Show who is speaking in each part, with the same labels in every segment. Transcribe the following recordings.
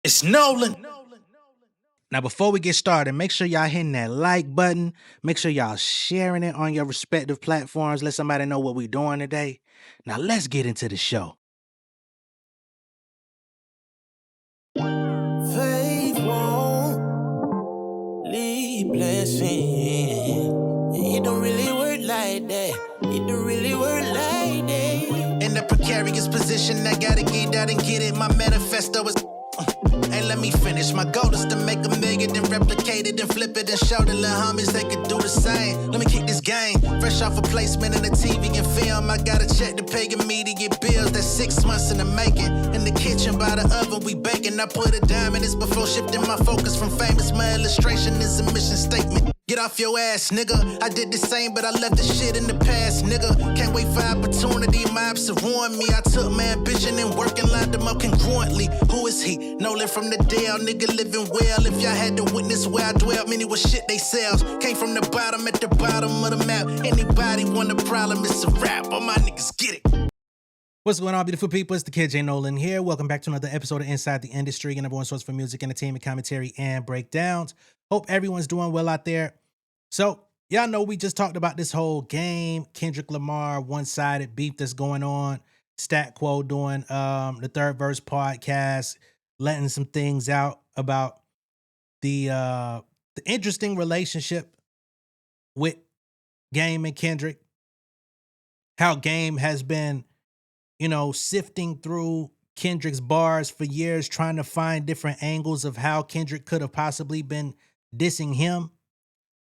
Speaker 1: It's Nolan. Now, before we get started, make sure y'all hitting that like button. Make sure y'all sharing it on your respective platforms. Let somebody know what we're doing today. Now, let's get into the show.
Speaker 2: Faith won't lead blessing. It don't really work like that. It don't really work like that. In the precarious position, I gotta get out and get it. My manifesto is. Hey, let me finish. My goal is to make $1 million, then replicate it, then flip it, and show the little homies they could do the same. Let me kick this game. Fresh off a placement in the TV and film. I got a check to pay immediate bills. That's 6 months in the making. In the kitchen by the oven, we baking. I put a dime in this before shifting my focus from famous. My illustration is a mission statement. Get off your ass, nigga. I did the same, but I left the shit in the past, nigga. Can't wait for opportunity. My ops have warned me. I took my ambition and work and lined them up congruently. Who is he? Nolan from the Dale, nigga living well. If y'all had to witness where I dwell, many was shit they sells. Came from the bottom at the bottom of the map. Anybody want a problem, it's a rap. All my niggas get it.
Speaker 1: What's going on, beautiful people? It's the kid J Nolan here. Welcome back to another episode of Inside the Industry, and everyone's source for music, entertainment, commentary, and breakdowns. Hope everyone's doing well out there. So, y'all know we just talked about this whole game, Kendrick Lamar, one-sided beef that's going on. Stat Quo doing the Third Verse podcast, letting some things out about the interesting relationship with Game and Kendrick. How Game has been, sifting through Kendrick's bars for years, trying to find different angles of how Kendrick could have possibly been dissing him.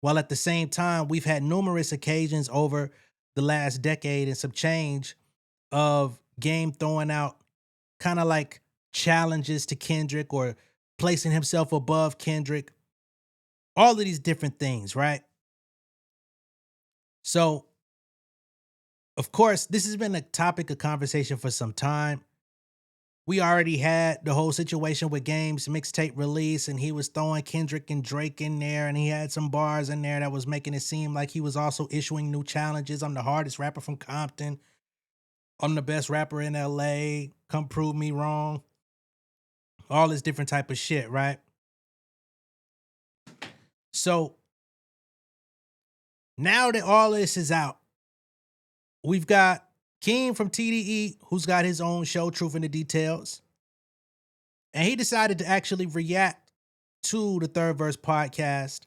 Speaker 1: While at the same time, we've had numerous occasions over the last decade and some change of Game throwing out kind of like challenges to Kendrick or placing himself above Kendrick. All of these different things, right? So, of course, this has been a topic of conversation for some time. We already had the whole situation with Game's mixtape release, and he was throwing Kendrick and Drake in there, and he had some bars in there that was making it seem like he was also issuing new challenges. I'm the hardest rapper from Compton. I'm the best rapper in LA. Come prove me wrong. All this different type of shit, right? So now that all this is out, we've got Keem from TDE, who's got his own show, Truth in the Details. And he decided to actually react to the Third Verse podcast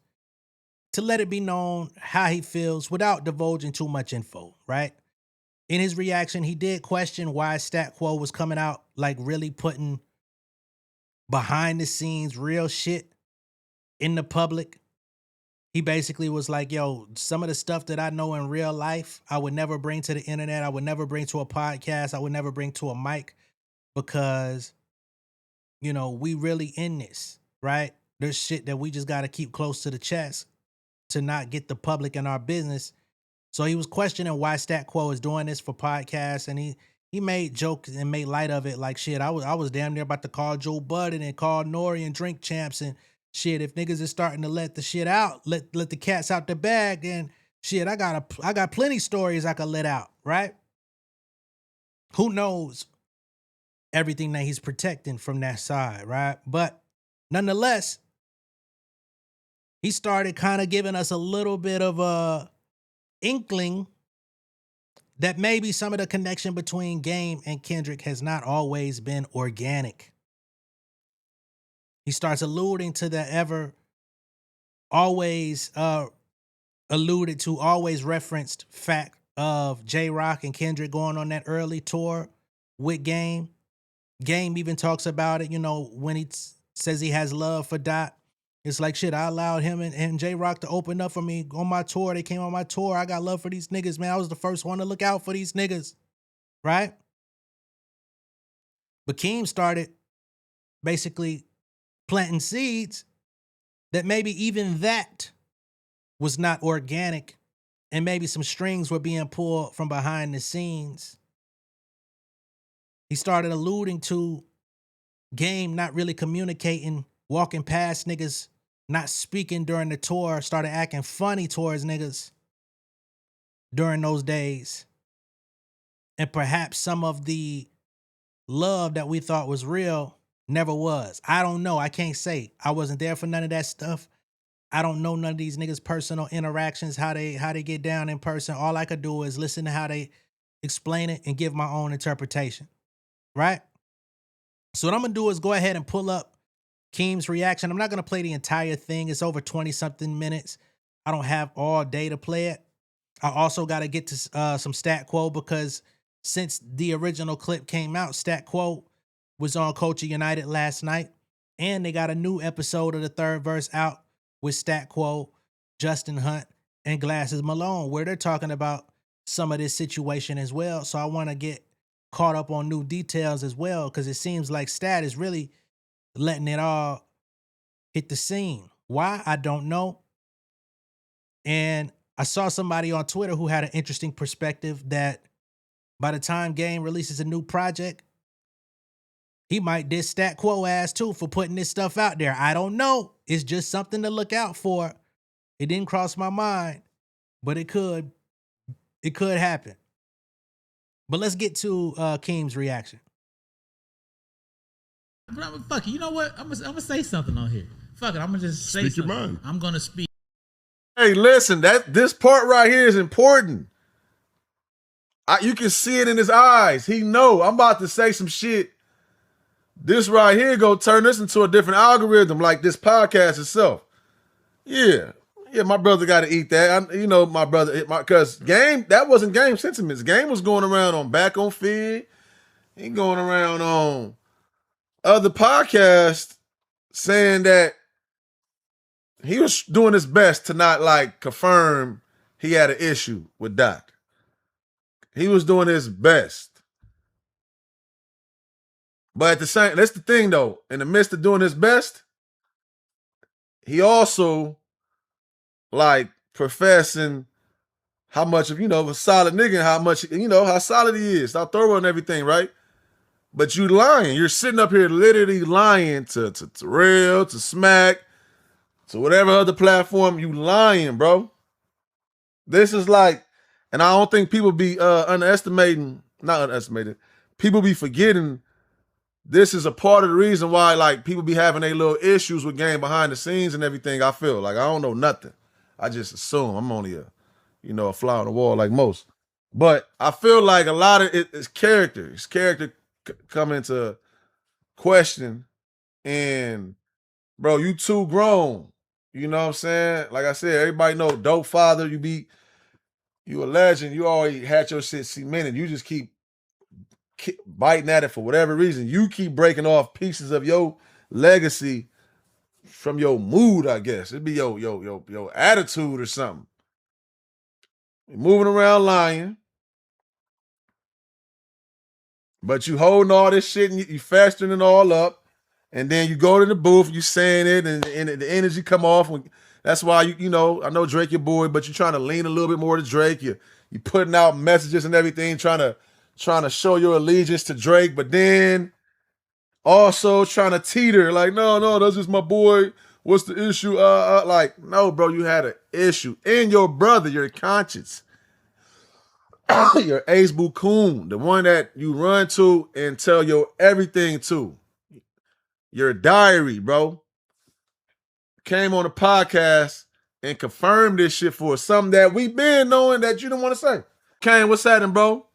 Speaker 1: to let it be known how he feels without divulging too much info, right? In his reaction, he did question why Stat Quo was coming out, like really putting behind the scenes real shit in the public. He basically was like, yo, some of the stuff that I know in real life, I would never bring to the internet. I would never bring to a podcast. I would never bring to a mic because, we really in this, right? There's shit that we just got to keep close to the chest to not get the public in our business. So he was questioning why Stat Quo is doing this for podcasts, and he made jokes and made light of it like, shit, I was damn near about to call Joe Budden and call Nori and Drink Champs and shit. If niggas is starting to let the shit out, let the cats out the bag, then shit, I got plenty stories I could let out, right? Who knows everything that he's protecting from that side, right? But nonetheless, he started kind of giving us a little bit of a inkling that maybe some of the connection between Game and Kendrick has not always been organic. He starts alluding to the always referenced fact of J-Rock and Kendrick going on that early tour with Game. Game even talks about it, when he says he has love for Dot. It's like, shit, I allowed him and J-Rock to open up for me on my tour. They came on my tour. I got love for these niggas, man. I was the first one to look out for these niggas, right? But Keem started basically planting seeds that maybe even that was not organic, and maybe some strings were being pulled from behind the scenes. He started alluding to Game not really communicating, walking past niggas, not speaking during the tour, started acting funny towards niggas during those days. And perhaps some of the love that we thought was real Never was. I don't know. I can't say. I wasn't there for none of that stuff. I don't know none of these niggas' personal interactions, how they get down in person. All I could do is listen to how they explain it and give my own interpretation. Right? So what I'm gonna do is go ahead and pull up Keem's reaction. I'm not gonna play the entire thing. It's over 20-something minutes. I don't have all day to play it. I also got to get to some Stat Quo because since the original clip came out, Stat Quo was on Culture United last night, and they got a new episode of the third verse out with Stat Quo, Justin Hunt, and Glasses Malone, where they're talking about some of this situation as well. So I want to get caught up on new details as well because it seems like Stat is really letting it all hit the scene. Why? I don't know. And I saw somebody on Twitter who had an interesting perspective that by the time Game releases a new project, he might diss Stat Quo ass too for putting this stuff out there. I don't know. It's just something to look out for. It didn't cross my mind, but it could happen. But let's get to Keem's reaction.
Speaker 3: Fuck it. You know what? I'm gonna say something on here. Fuck it. I'm gonna just say
Speaker 4: Speak
Speaker 3: something.
Speaker 4: your mind.
Speaker 3: I'm gonna speak.
Speaker 4: Hey, listen, this part right here is important. You can see it in his eyes. He know I'm about to say some shit. This right here go turn this into a different algorithm like this podcast itself. Yeah, my brother got to eat that. My brother, because Game, that wasn't Game sentiments. Game was going around on Back on Feed. He going around on other podcasts saying that he was doing his best to not like confirm he had an issue with Doc. He was doing his best. But at the same, that's the thing though, in the midst of doing his best, he also like professing how much of, a solid nigga and how much, how solid he is, how thorough and everything, right? But you lying. You're sitting up here literally lying to Real, to Smack, to whatever other platform. You lying, bro. This is like, and I don't think people be not underestimating, people be forgetting this is a part of the reason why like people be having their little issues with Game behind the scenes and everything. I feel like I don't know nothing. I just assume I'm only a fly on the wall like most. But I feel like a lot of it is character. His character come into question. And bro, you too grown. You know what I'm saying? Like I said, everybody know dope father. You a legend. You already had your shit cemented. You just keep biting at it for whatever reason. You keep breaking off pieces of your legacy from your mood, I guess. It'd be your attitude or something. You're moving around lying. But you holding all this shit and you festering it all up. And then you go to the booth, you saying it, and the energy come off. That's why, I know Drake your boy, but you're trying to lean a little bit more to Drake. You putting out messages and everything, trying to show your allegiance to Drake, but then also trying to teeter, like, no, that's just my boy. What's the issue? Like, no, bro, you had an issue. And your brother, your conscience, your ace Bukun, the one that you run to and tell your everything to. Your diary, bro, came on the podcast and confirmed this shit for us. Something that we been knowing that you didn't want to say. Kane, what's happening, bro?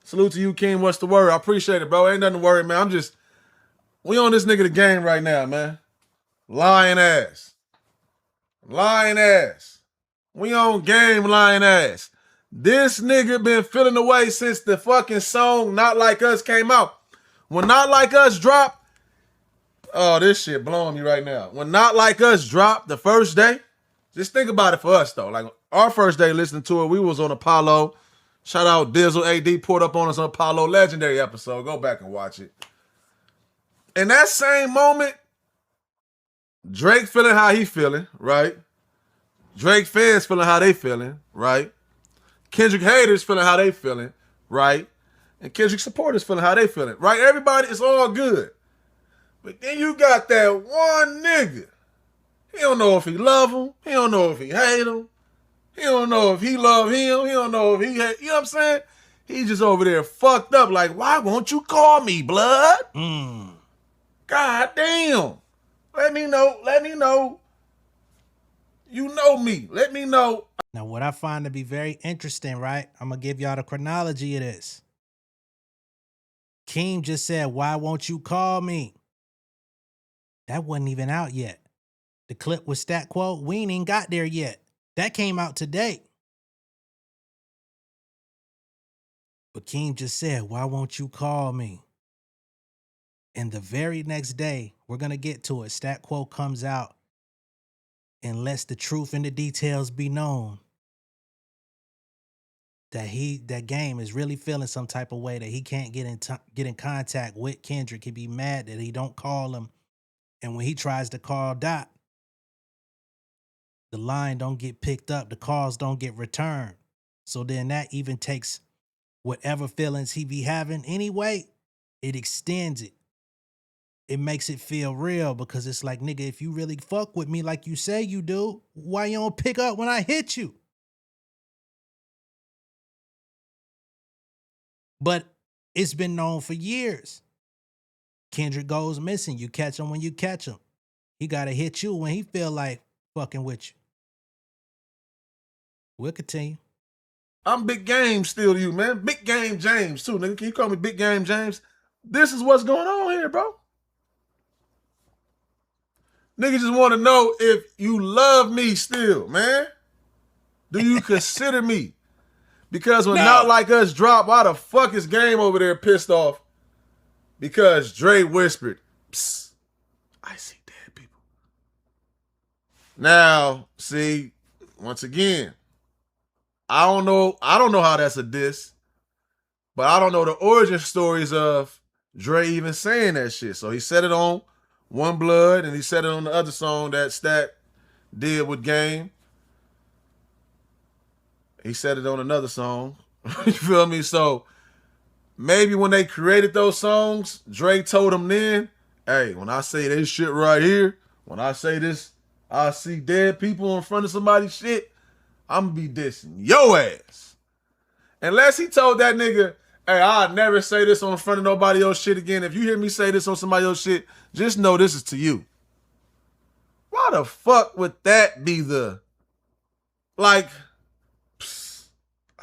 Speaker 4: Salute to you, King. What's the word? I appreciate it, bro. Ain't nothing to worry, man. We on this nigga the game right now, man. Lying ass. We on game, lying ass. This nigga been feeling away since the fucking song Not Like Us came out. When Not Like Us dropped, oh, this shit blowing me right now. When Not Like Us dropped the first day, just think about it for us, though. Like, our first day listening to it, we was on Apollo. Shout out Dizzle. AD poured up on us on Apollo. Legendary episode. Go back and watch it. In that same moment, Drake feeling how he feeling, right? Drake fans feeling how they feeling, right? Kendrick haters feeling how they feeling, right? And Kendrick supporters feeling how they feeling, right? Everybody, it's all good. But then you got that one nigga. He don't know if he love him. He don't know if he hate him. He don't know if he love him. He don't know if he hate. You know what I'm saying? He's just over there fucked up like, why won't you call me, blood? God damn. Let me know. You know me. Let me know.
Speaker 1: Now, what I find to be very interesting, right? I'm going to give y'all the chronology of this. Keem just said, "Why won't you call me?" That wasn't even out yet. The clip with Stat Quo, we ain't even got there yet. That came out today. But Keem just said, "Why won't you call me?" And the very next day, we're going to get to it. Stat Quo comes out and lets the truth and the details be known. That Game is really feeling some type of way that he can't get in contact with Kendrick. He'd be mad that he don't call him. And when he tries to call Dot, the line don't get picked up. The calls don't get returned. So then that even takes whatever feelings he be having anyway, it extends it. It makes it feel real because it's like, nigga, if you really fuck with me like you say you do, why you don't pick up when I hit you? But it's been known for years. Kendrick goes missing. You catch him when you catch him. He got to hit you when he feel like fucking with you. We'll continue.
Speaker 4: I'm Big Game still to you, man. Big Game James, too, nigga. Can you call me Big Game James? This is what's going on here, bro. Niggas just want to know if you love me still, man. Do you consider me? Because when Not Like Us drop, why the fuck is Game over there pissed off? Because Dre whispered, "Psst, I see dead people." Now, see, once again, I don't know how that's a diss, but I don't know the origin stories of Dre even saying that shit. So he said it on One Blood, and he said it on the other song that Stat did with Game. He said it on another song. You feel me? So maybe when they created those songs, Dre told them then, "Hey, when I say this shit right here, when I say this, I see dead people in front of somebody's shit, I'm gonna be dissing your ass." Unless he told that nigga, "Hey, I'll never say this on front of nobody else shit again. If you hear me say this on somebody else shit, just know this is to you." Why the fuck would that be the, like,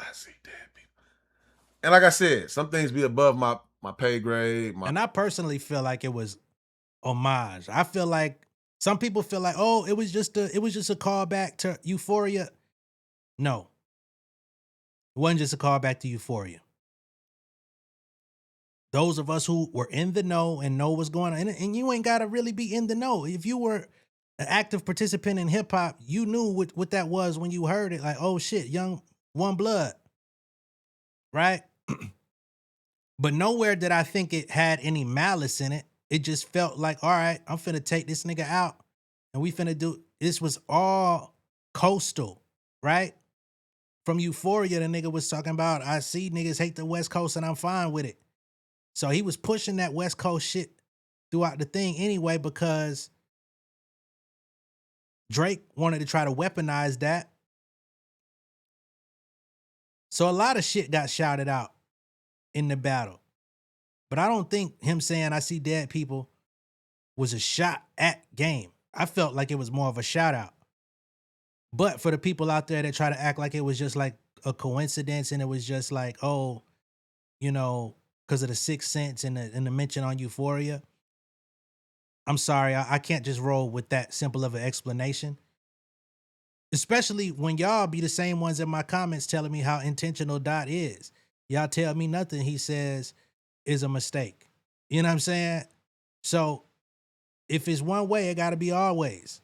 Speaker 4: I see dead people. And like I said, some things be above my pay grade.
Speaker 1: And I personally feel like it was homage. I feel like some people feel like, oh, it was just a callback to Euphoria. No. It wasn't just a callback to Euphoria. Those of us who were in the know and know what's going on, and you ain't got to really be in the know. If you were an active participant in hip hop, you knew what that was when you heard it. Like, oh shit, Young One Blood. Right? But nowhere did I think it had any malice in it. It just felt like, all right, I'm finna take this nigga out and we finna do, this was all coastal, right? From Euphoria, the nigga was talking about, I see niggas hate the West Coast and I'm fine with it. So he was pushing that West Coast shit throughout the thing anyway because Drake wanted to try to weaponize that. So a lot of shit got shouted out in the battle. But I don't think him saying I see dead people was a shot at Game. I felt like it was more of a shout out. But for the people out there that try to act like it was just like a coincidence and it was just like, oh, you know, because of the Sixth Sense and the mention on Euphoria, I'm sorry, I can't just roll with that simple of an explanation. Especially when y'all be the same ones in my comments telling me how intentional Dot is. Y'all tell me nothing he says is a mistake. You know what I'm saying? So if it's one way, it got to be always.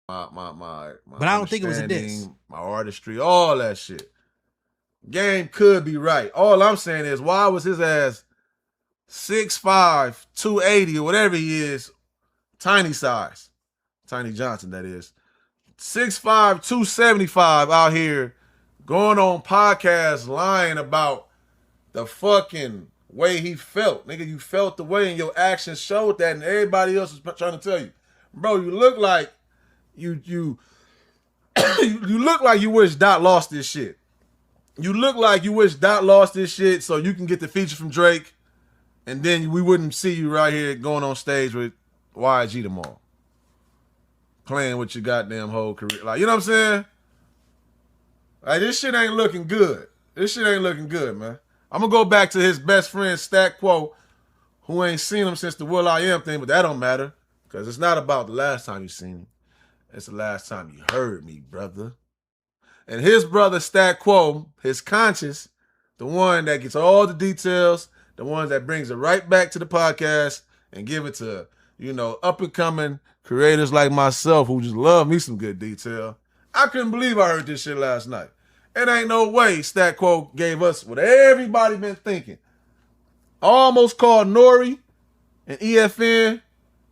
Speaker 4: My
Speaker 1: but I don't think it was a diss.
Speaker 4: My artistry, all that shit. Game could be right. All I'm saying is, why was his ass 6'5", 280 or whatever he is, tiny size, Tiny Johnson that is, 6'5", 275 out here going on podcasts lying about the fucking way he felt. Nigga, you felt the way and your actions showed that and everybody else was trying to tell you. Bro, you look like you you look like you wish Dot lost this shit. You look like you wish Dot lost this shit so you can get the feature from Drake And then we wouldn't see you right here going on stage with YG tomorrow. Playing with your goddamn whole career. Like, you know what I'm saying? Like, this shit ain't looking good. This shit ain't looking good, man. I'm gonna go back to his best friend, Stat Quo, who ain't seen him since the Will I Am thing, but that don't matter. Because it's not about the last time you seen him. It's the last time you heard me, brother. And his brother, Stat Quo, his conscience, the one that gets all the details, the one that brings it right back to the podcast and give it to, up-and-coming creators like myself who just love me some good detail. I couldn't believe I heard this shit last night. It ain't no way Stat Quo gave us what everybody been thinking. I almost called Nori and ESPN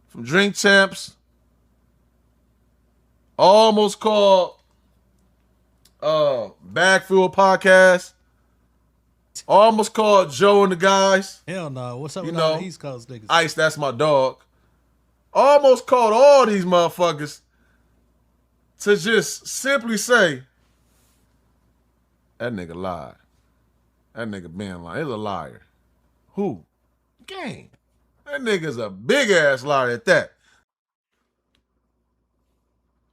Speaker 4: from Drink Champs. Almost called Bagfield Podcast. Almost called Joe and the guys.
Speaker 1: Hell no. What's up with all the East Coast niggas?
Speaker 4: Ice, that's my dog. Almost called all these motherfuckers to just simply say, that nigga lied. That nigga been lying. He's a liar. Who? Game. That nigga's a big ass liar at that.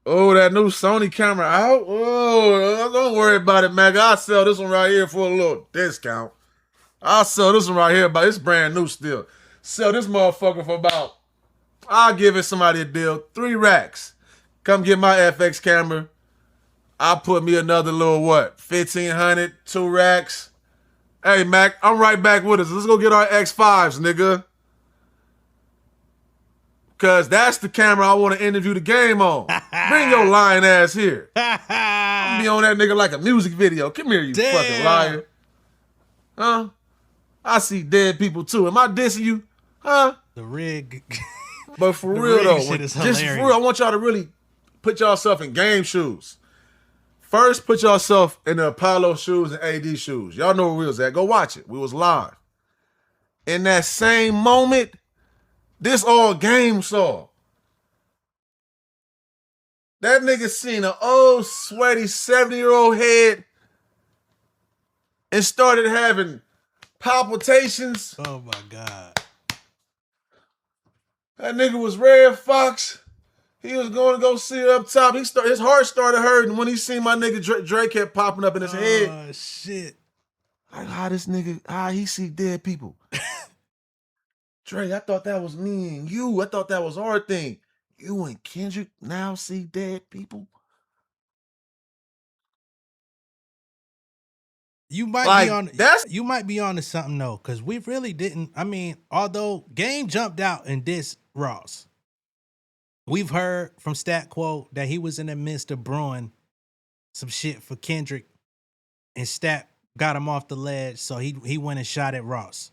Speaker 4: Oh, that new Sony camera out? Oh, don't worry about it, man. I'll sell this one right here for a little discount. I'll sell this one right here, but it's brand new still. Sell this motherfucker for about, I'll give it somebody a deal, 3 racks. Come get my FX camera. I'll put me another little, 1,500, 2 racks. Hey, Mac, I'm right back with us. Let's go get our X5s, nigga. Because that's the camera I want to interview the game on. Bring your lying ass here. I'm going to be on that nigga like a music video. Come here, you fucking liar. Huh? I see dead people too. Am I dissing you? Huh?
Speaker 1: The rig.
Speaker 4: But for real though, just for real, I want y'all to really put yourself in game shoes. First, put yourself in the Apollo shoes and AD shoes. Y'all know where we was at. Go watch it. We was live. In that same moment, this all game saw. That nigga seen an old, sweaty 70-year-old head and started having palpitations.
Speaker 1: Oh my God.
Speaker 4: That nigga was Red Fox. He was going to go see it up top. His heart started hurting when he seen my nigga Drake kept popping up in his head.
Speaker 1: Oh, shit.
Speaker 4: Like, he see dead people. Drake, I thought that was me and you. I thought that was our thing. You and Kendrick now see dead people?
Speaker 1: You might be on to something though, because we really didn't. I mean, although Game jumped out and dissed Ross, we've heard from Stat Quo that he was in the midst of brewing some shit for Kendrick, and Stat got him off the ledge, so he went and shot at Ross,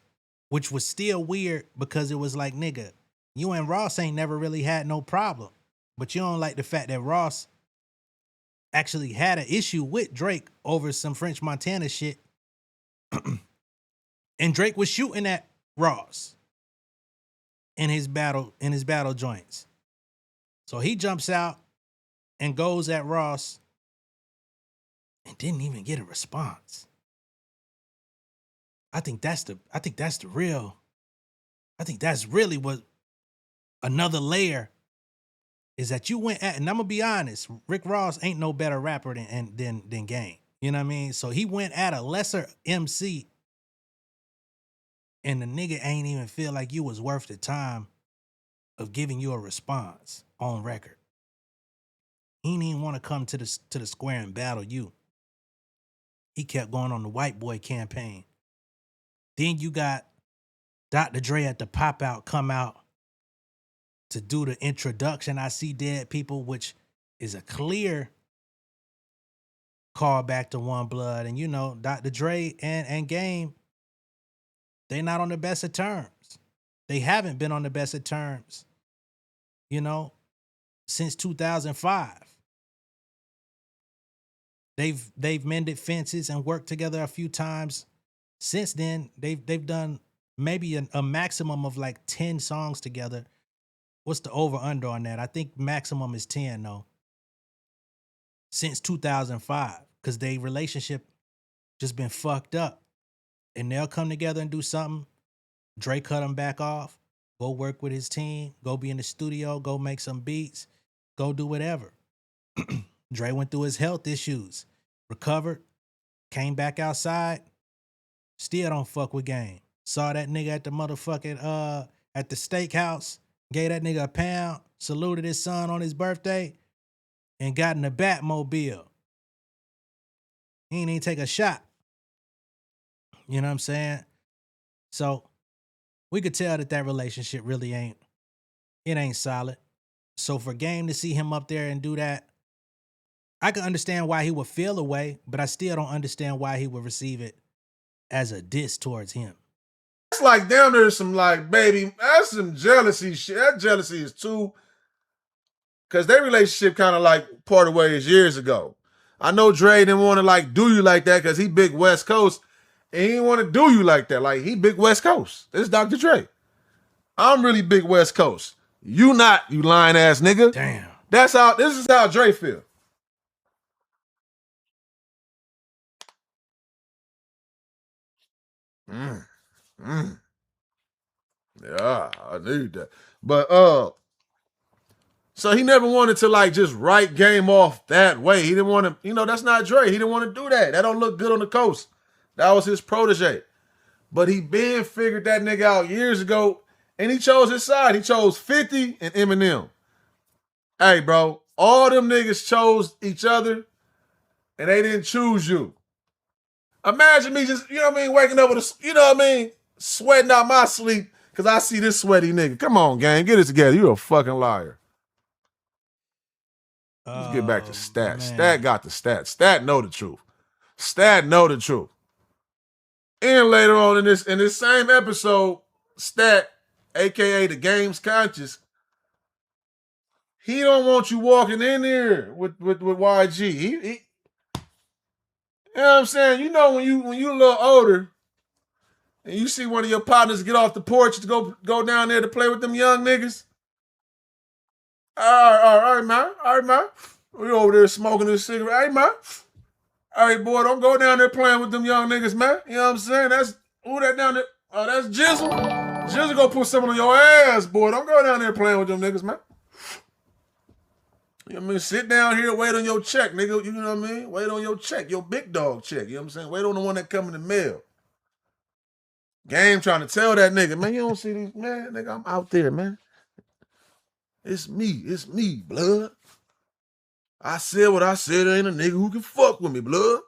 Speaker 1: which was still weird because it was like, nigga, you and Ross ain't never really had no problem, but you don't like the fact that Ross actually had an issue with Drake over some French Montana shit. And Drake was shooting at Ross in his battle joints. So he jumps out and goes at Ross and didn't even get a response. I think that's really what another layer is, that you went at, and I'm gonna be honest, Rick Ross ain't no better rapper than Game. You know what I mean? So he went at a lesser MC, and the nigga ain't even feel like you was worth the time of giving you a response on record. He didn't even want to come to the square and battle you. He kept going on the white boy campaign. Then you got Dr. Dre at the pop out come out to do the introduction, I See Dead People, which is a clear call back to One Blood. And, you know, Dr. Dre and Game, they not on the best of terms. They haven't been on the best of terms, you know, since 2005. They've mended fences and worked together a few times. Since then, they've done maybe a maximum of like 10 songs together. What's the over-under on that? I think maximum is 10, though. Since 2005. Because their relationship just been fucked up. And they'll come together and do something. Dre cut him back off. Go work with his team. Go be in the studio. Go make some beats. Go do whatever. Dre went through his health issues, recovered, came back outside. Still don't fuck with Game. Saw that nigga at the motherfucking at the steakhouse. Gave that nigga a pound. Saluted his son on his birthday, and got in the Batmobile. He ain't even take a shot. You know what I'm saying? So we could tell that relationship really ain't solid. So for Game to see him up there and do that, I can understand why he would feel away, but I still don't understand why he would receive it as a diss towards him.
Speaker 4: It's like damn, there's some like, baby, that's some jealousy shit. That jealousy is too, because their relationship kind of like parted ways years ago. I know Dre didn't want to like do you like that because he big West Coast, and he didn't want to do you like that. Like, he big West Coast. This is Dr. Dre. I'm really big West Coast. You not, you lying ass nigga.
Speaker 1: Damn.
Speaker 4: This is how Dre feel. Yeah, I need that. But so he never wanted to like just write Game off that way. He didn't want to, that's not Dre. He didn't want to do that. That don't look good on the coast. That was his protege. But he been figured that nigga out years ago, and he chose his side. He chose 50 and Eminem. Hey, bro, all them niggas chose each other, and they didn't choose you. Imagine me just, waking up with sweating out my sleep because I see this sweaty nigga. Come on, gang, get it together. You're a fucking liar. Let's get back to Stat. Man. Stat got the stats. Stat know the truth. Stat know the truth. And later on in this same episode, Stat, aka the Game's conscious, he don't want you walking in there with YG. He you know what I'm saying? When you a little older and you see one of your partners get off the porch to go down there to play with them young niggas. All right, man. We over there smoking this cigarette. Hey, man. All right, boy, don't go down there playing with them young niggas, man. You know what I'm saying? Who that down there? Oh, that's Jizzle. Jizzle go put something on your ass, boy. Don't go down there playing with them niggas, man. You know what I mean? Sit down here, wait on your check, nigga. You know what I mean? Wait on your check, your big dog check. You know what I'm saying? Wait on the one that come in the mail. Game trying to tell that nigga, man, you don't see these, man, nigga, I'm out there, man. It's me, blood. I said what I said, ain't a nigga who can fuck with me, blood.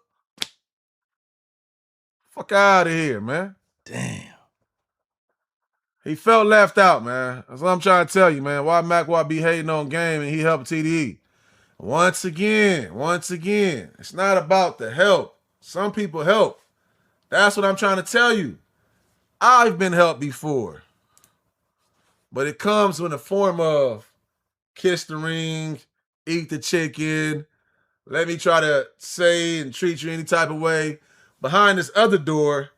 Speaker 4: Fuck out of here, man.
Speaker 1: Damn.
Speaker 4: He felt left out, man. That's what I'm trying to tell you, man. Why Mac be hating on Game and he helped TDE? Once again, it's not about the help. Some people help. That's what I'm trying to tell you. I've been helped before. But it comes in the form of kiss the ring, eat the chicken, let me try to say and treat you any type of way. Behind this other door,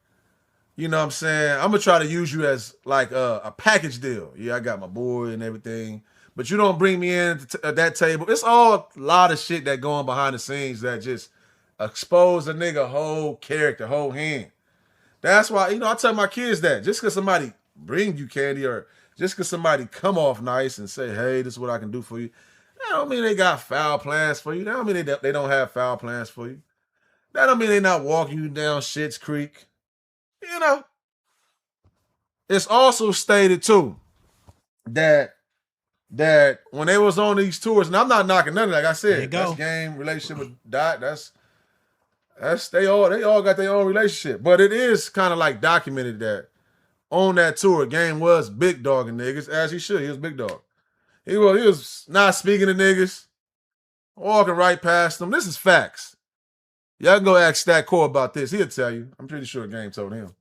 Speaker 4: you know what I'm saying, I'm going to try to use you as like a package deal. Yeah, I got my boy and everything. But you don't bring me in at that table. It's all a lot of shit that going behind the scenes that just expose a nigga whole character, whole hand. That's why, I tell my kids that. Just because somebody bring you candy or just because somebody come off nice and say, hey, this is what I can do for you, that don't mean they got foul plans for you. That don't mean they don't have foul plans for you. That don't mean they not walking you down Schitt's Creek. It's also stated, too, that when they was on these tours, and I'm not knocking none of that, like I said, that's Game relationship with Dot. That's they all got their own relationship. But it is kind of like documented that on that tour, Game was big dogging niggas, as he should. He was big dog. He was not speaking to niggas, walking right past them. This is facts. Y'all can go ask Stat Core about this. He'll tell you. I'm pretty sure Game told him.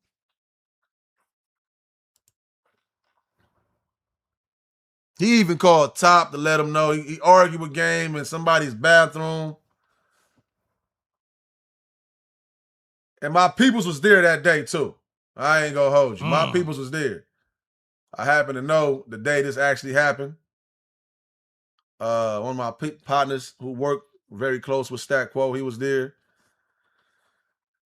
Speaker 4: He even called Top to let him know. He argued with Game in somebody's bathroom. And my peoples was there that day, too. I ain't gonna hold you. My peoples was there. I happen to know the day this actually happened. One of my partners who worked very close with Stat Quo, he was there.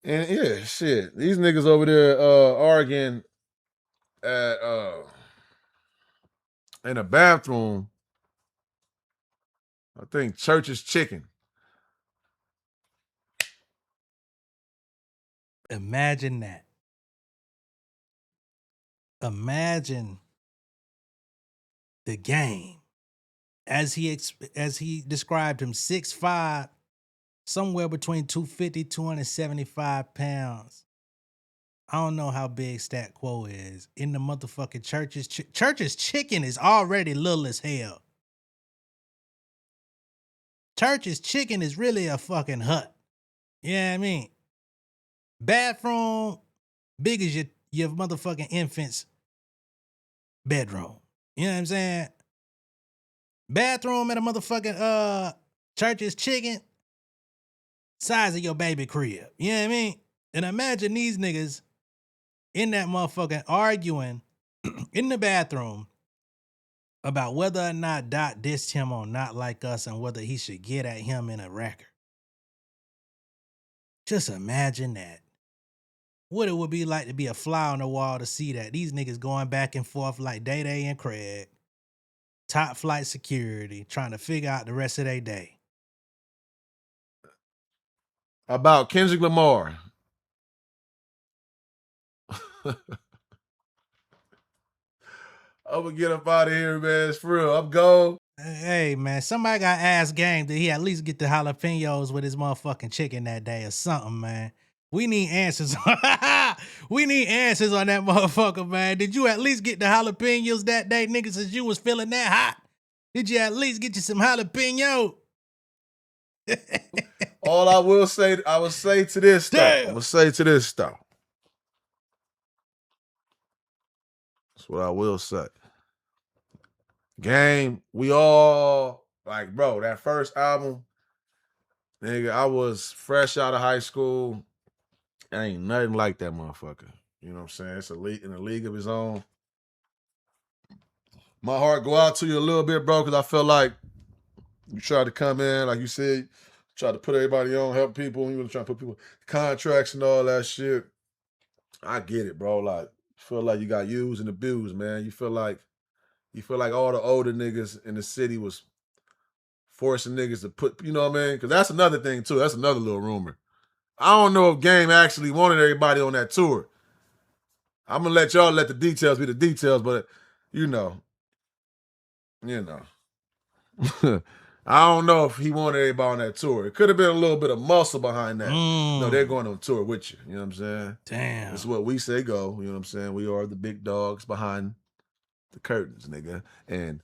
Speaker 4: And yeah, shit. These niggas over there arguing at in a bathroom. I think Church's Chicken.
Speaker 1: Imagine that. Imagine the game as he described him, 6'5", somewhere between 250, 275 pounds. I don't know how big Stat Quo is. In the motherfucking Church's Chicken is already little as hell. Church's Chicken is really a fucking hut. You know what I mean? Bathroom, big as your motherfucking infant's bedroom. You know what I'm saying? Bathroom at a motherfucking Church's Chicken, size of your baby crib. You know what I mean? And imagine these niggas in that motherfucking arguing in the bathroom about whether or not Dot dissed him on Not Like Us and whether he should get at him in a record. Just imagine that. What it would be like to be a fly on the wall to see that. These niggas going back and forth like Day Day and Craig. Top flight security, trying to figure out the rest of their day.
Speaker 4: About Kendrick Lamar. I'm gonna get up out of here, man. It's for real. I'm going.
Speaker 1: Hey, man, somebody got ask Game did he at least get the jalapenos with his motherfucking chicken that day or something, man. We need answers. We need answers on that motherfucker, man. Did you at least get the jalapenos that day, nigga, since you was feeling that hot? Did you at least get you some jalapeno?
Speaker 4: All I will say, I will say to this though.
Speaker 1: Damn.
Speaker 4: I'm gonna say to this though. That's what I will say. Game, we all like, bro, that first album, nigga, I was fresh out of high school. Ain't nothing like that motherfucker. You know what I'm saying? It's in a league of his own. My heart go out to you a little bit, bro, because I feel like you tried to come in, like you said, try to put everybody on, help people. You were trying to put people contracts and all that shit. I get it, bro. Like, feel like you got used and abused, man. You feel like all the older niggas in the city was forcing niggas to put, you know what I mean? Because that's another thing too. That's another little rumor. I don't know if Game actually wanted everybody on that tour. I'm gonna let y'all let the details be the details, but you know. I don't know if he wanted everybody on that tour. It could have been a little bit of muscle behind that. No, they're going on tour with you. You know what I'm saying?
Speaker 1: Damn.
Speaker 4: That's what we say go. You know what I'm saying? We are the big dogs behind the curtains, nigga. And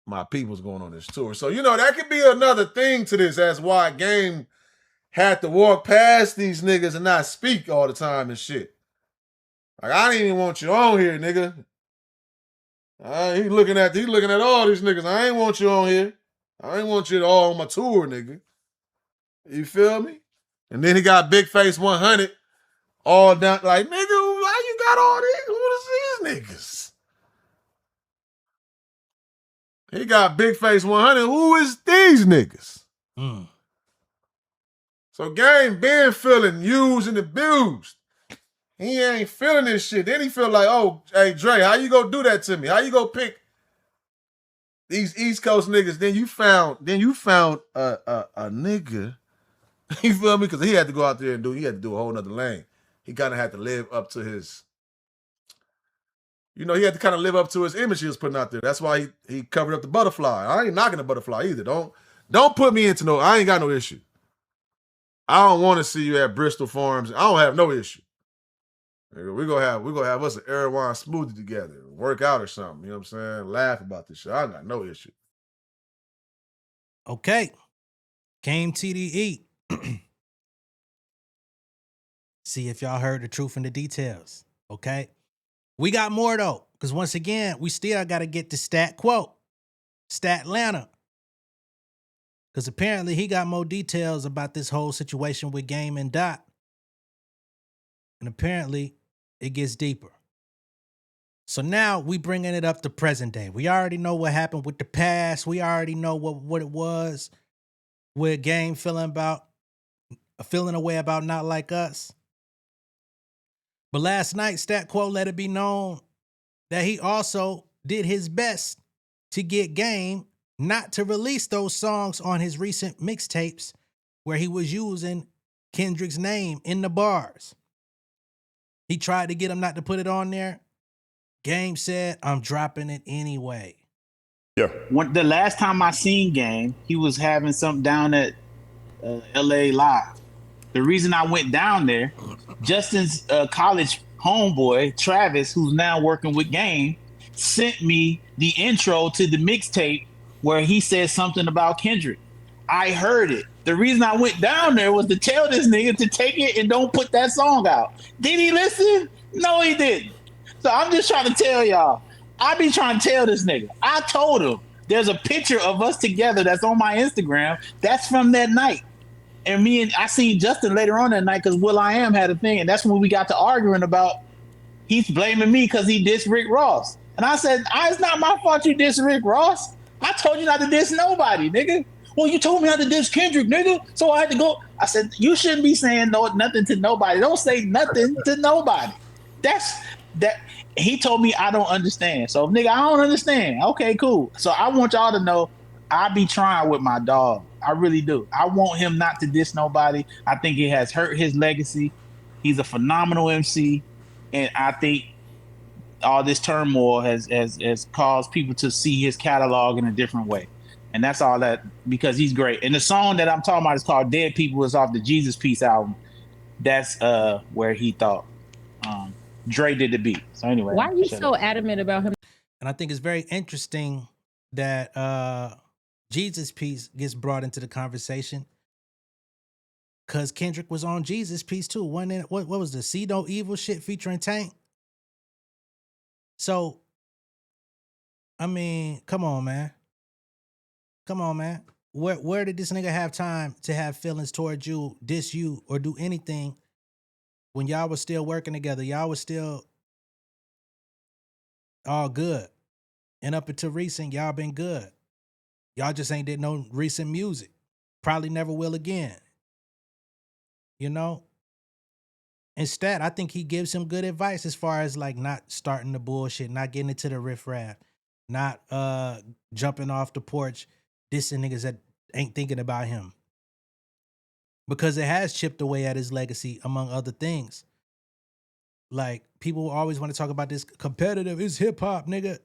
Speaker 4: my people's going on this tour. So, that could be another thing to this. That's why Game had to walk past these niggas and not speak all the time and shit. Like, I didn't even want you on here, nigga. He looking at all these niggas. I ain't want you on here. I ain't want you all on my tour, nigga. You feel me? And then he got Big Face 100 all down. Like, nigga, why you got all these? Who is these niggas? He got Big Face 100. Who is these niggas? So Game been feeling used and abused. He ain't feeling this shit. Then he feel like, oh, hey, Dre, how you gonna do that to me? How you gonna pick these East Coast niggas? Then you found a nigga. You feel me? Because he had to go out there and he had to do a whole nother lane. He kind of had to live up to his, he had to kind of live up to his image he was putting out there. That's why he covered up the butterfly. I ain't knocking the butterfly either. Don't put me into I ain't got no issue. I don't want to see you at Bristol Farms. I don't have no issue. We're gonna have us an Erewhon smoothie together, work out or something. You know what I'm saying? Laugh about this shit. I got no issue.
Speaker 1: Okay. Keem TDE. See if y'all heard the truth and the details. Okay. We got more though, because once again, we still got to get the Stat Quo. Stat Atlanta. Because apparently he got more details about this whole situation with Game and Dot. And apparently it gets deeper. So now we bringing it up to present day. We already know what happened with the past. We already know what it was with Game feeling a way about Not Like Us. But last night, Stat Quo let it be known that he also did his best to get Game not to release those songs on his recent mixtapes where he was using Kendrick's name in the bars. He tried to get him not to put it on there. Game said, I'm dropping it anyway.
Speaker 5: Yeah.
Speaker 6: The last time I seen Game, he was having something down at LA Live. The reason I went down there, Justin's college homeboy, Travis, who's now working with Game, sent me the intro to the mixtape where he said something about Kendrick. I heard it. The reason I went down there was to tell this nigga to take it and don't put that song out. Did he listen? No, he didn't. So I'm just trying to tell y'all, I be trying to tell this nigga. I told him there's a picture of us together that's on my Instagram. That's from that night. And I seen Justin later on that night because will.i.am had a thing. And that's when we got to arguing about he's blaming me because he dissed Rick Ross. And I said, it's not my fault you dissed Rick Ross. I told you not to diss nobody, nigga. Well, you told me not to diss Kendrick, nigga. So I had to go. I said, you shouldn't be saying nothing to nobody. Don't say nothing to nobody. That's that. He told me I don't understand. So, nigga, I don't understand. Okay, cool. So I want y'all to know I be trying with my dog. I really do. I want him not to diss nobody. I think it has hurt his legacy. He's a phenomenal MC. And I think all this turmoil has caused people to see his catalog in a different way. And that's all that, because he's great. And the song that I'm talking about is called Dead People. It's off the Jesus Peace album. That's where he thought Dre did the beat. So anyway.
Speaker 7: Why are you so adamant about him?
Speaker 1: And I think it's very interesting that Jesus Piece gets brought into the conversation because Kendrick was on Jesus Piece too. Wasn't it? What was the See No Evil shit featuring Tank? So, I mean, come on, man. Come on, man. Where did this nigga have time to have feelings towards you, diss you, or do anything when y'all was still working together? Y'all was still all good. And up until recent, y'all been good. Y'all just ain't did no recent music. Probably never will again. You know? Instead, I think he gives him good advice as far as like not starting the bullshit, not getting into the riffraff, not jumping off the porch, dissing niggas that ain't thinking about him. Because it has chipped away at his legacy, among other things. Like, people always want to talk about this competitive, it's hip-hop, nigga.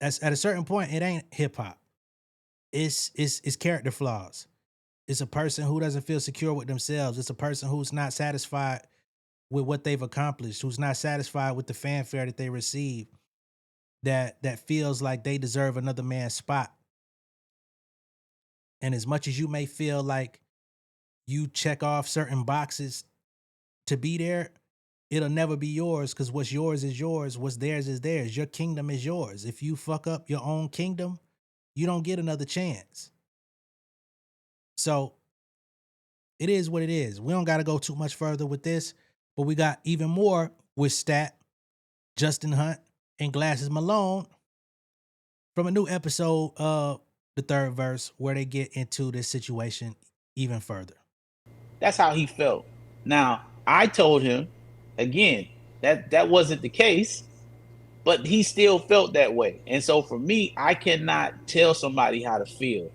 Speaker 1: At a certain point, it ain't hip-hop. It's character flaws. It's a person who doesn't feel secure with themselves. It's a person who's not satisfied with what they've accomplished, who's not satisfied with the fanfare that they receive, that feels like they deserve another man's spot. And as much as you may feel like you check off certain boxes to be there, it'll never be yours, because what's yours is yours. What's theirs is theirs. Your kingdom is yours. If you fuck up your own kingdom, you don't get another chance. So it is what it is. We don't got to go too much further with this, but we got even more with Stat, Justin Hunt, and Glasses Malone from a new episode of The Third Verse, where they get into this situation even further.
Speaker 6: That's how he felt. Now, I told him, again, that wasn't the case, but he still felt that way. And so for me, I cannot tell somebody how to feel.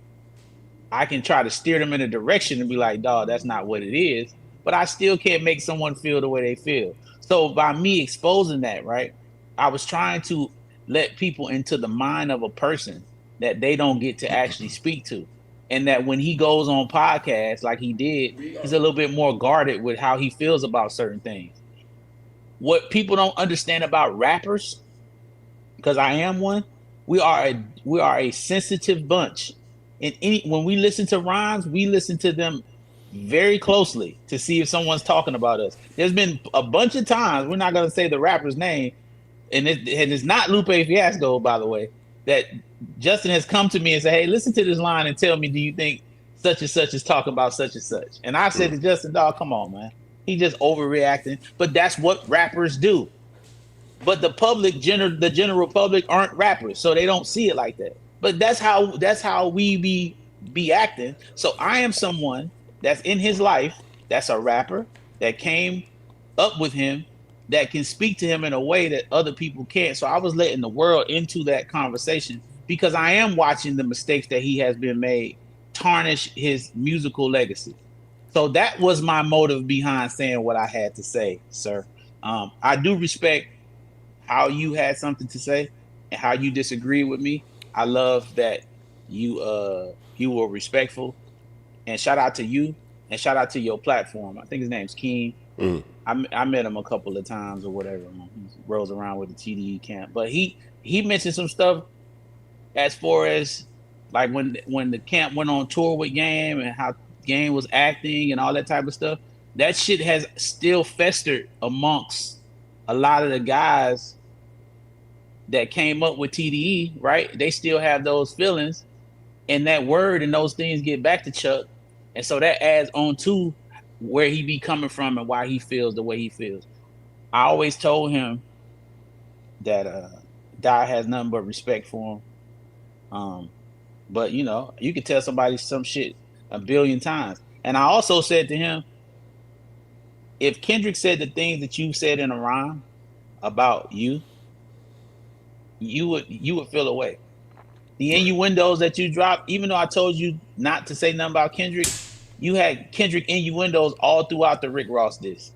Speaker 6: I can try to steer them in a direction and be like, dawg, that's not what it is. But I still can't make someone feel the way they feel. So by me exposing that, right, I was trying to let people into the mind of a person that they don't get to actually speak to. And that when he goes on podcasts like he did, he's a little bit more guarded with how he feels about certain things. What people don't understand about rappers, because I am one, we are a sensitive bunch. And when we listen to rhymes, we listen to them very closely to see if someone's talking about us. There's been a bunch of times, we're not going to say the rapper's name, and it's not Lupe Fiasco, by the way, that Justin has come to me and said, hey, listen to this line and tell me, do you think such and such is talking about such and such? And I said to Justin, dog, come on, man. He just overreacting. But that's what rappers do. But the general public aren't rappers, so they don't see it like that. But that's how we be acting. So I am someone that's in his life, that's a rapper, that came up with him that can speak to him in a way that other people can't. So I was letting the world into that conversation because I am watching the mistakes that he has been made tarnish his musical legacy. So that was my motive behind saying what I had to say, sir. I do respect how you had something to say and how you disagree with me. I love that you were respectful, and shout out to you and shout out to your platform. I think his name's Keem. I met him a couple of times or whatever. He rolls around with the TDE camp, but he mentioned some stuff as far as like when the camp went on tour with Game and how Game was acting and all that type of stuff. That shit has still festered amongst a lot of the guys that came up with TDE, right? They still have those feelings, and that word and those things get back to Chuck, and so that adds on to where he be coming from and why he feels the way he feels. I always told him that Die has nothing but respect for him. But you know, you can tell somebody some shit a billion times. And I also said to him, if Kendrick said the things that you said in a rhyme about you would feel away. The innuendos that you dropped, even though I told you not to say nothing about Kendrick, you had Kendrick innuendos all throughout the Rick Ross disc.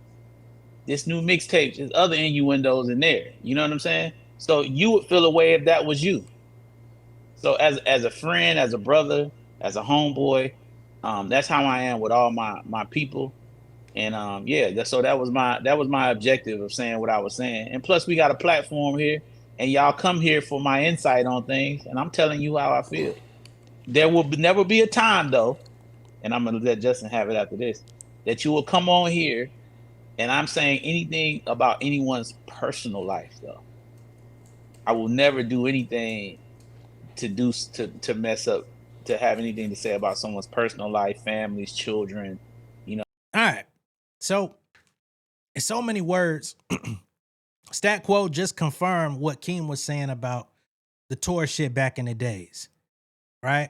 Speaker 6: This new mixtape, there's other innuendos in there. You know what I'm saying? So you would feel away if that was you. So as a friend, as a brother, as a homeboy, that's how I am with all my people. And yeah, so that was my objective of saying what I was saying. And plus, we got a platform here, and y'all come here for my insight on things, and I'm telling you how I feel. There will never be a time though, and I'm gonna let Justin have it after this, that you will come on here, and I'm saying anything about anyone's personal life though. I will never do anything to mess up, to have anything to say about someone's personal life, families, children, you know.
Speaker 1: All right. So, in so many words, Stat Quo just confirmed what Keem was saying about the tour shit back in the days, right?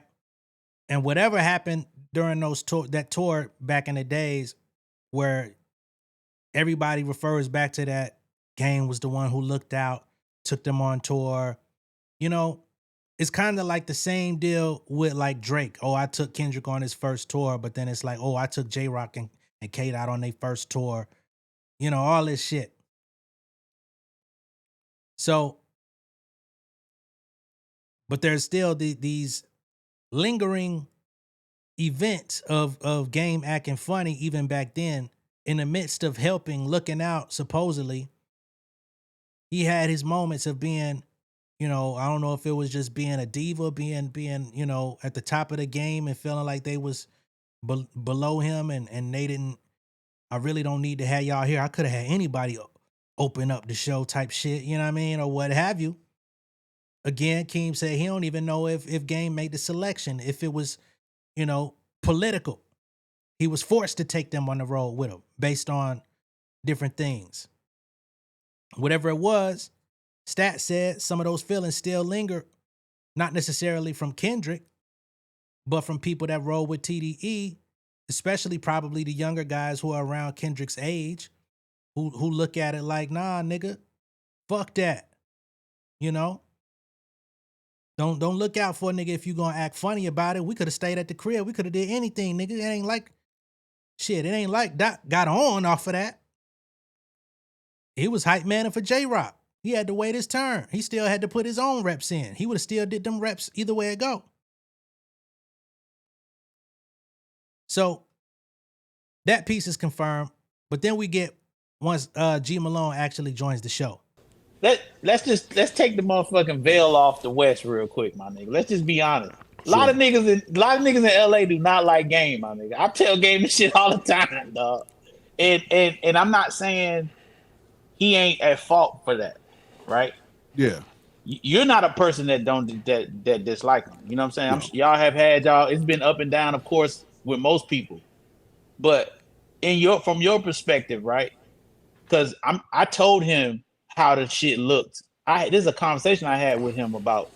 Speaker 1: And whatever happened during that tour back in the days, where everybody refers back to that, Game was the one who looked out, took them on tour. You know, it's kind of like the same deal with like Drake. Oh, I took Kendrick on his first tour, but then it's like, oh, I took J-Rock and Kate out on their first tour. You know, all this shit. So, but there's still these lingering events of Game acting funny even back then. In the midst of helping, looking out, supposedly, he had his moments of being, you know, I don't know if it was just being a diva, being, you know, at the top of the game and feeling like they was below him and they didn't, I really don't need to have y'all here. I could have had anybody open up the show type shit, you know what I mean? Or what have you. Again, Keem said he don't even know if Game made the selection, if it was, you know, political. He was forced to take them on the road with him based on different things. Whatever it was, Stat said some of those feelings still linger, not necessarily from Kendrick, but from people that roll with TDE, especially probably the younger guys who are around Kendrick's age, who look at it like, nah, nigga, fuck that. You know? Don't look out for a nigga if you gonna act funny about it. We could have stayed at the crib. We could have did anything, nigga. It ain't like shit. It ain't like Doc got on off of that. He was hype man for J-Rock. He had to wait his turn. He still had to put his own reps in. He would have still did them reps either way it go. So that piece is confirmed. But then we get once G Malone actually joins the show.
Speaker 6: Let's take the motherfucking veil off the West real quick, my nigga. Let's just be honest. A lot of niggas in LA do not like Game, my nigga. I tell Game this shit all the time, dog. And I'm not saying he ain't at fault for that, right?
Speaker 5: Yeah.
Speaker 6: You're not a person that dislike him. You know what I'm saying? Y'all have had it's been up and down, of course, with most people. But from your perspective, right? Because I told him how the shit looked. This is a conversation I had with him about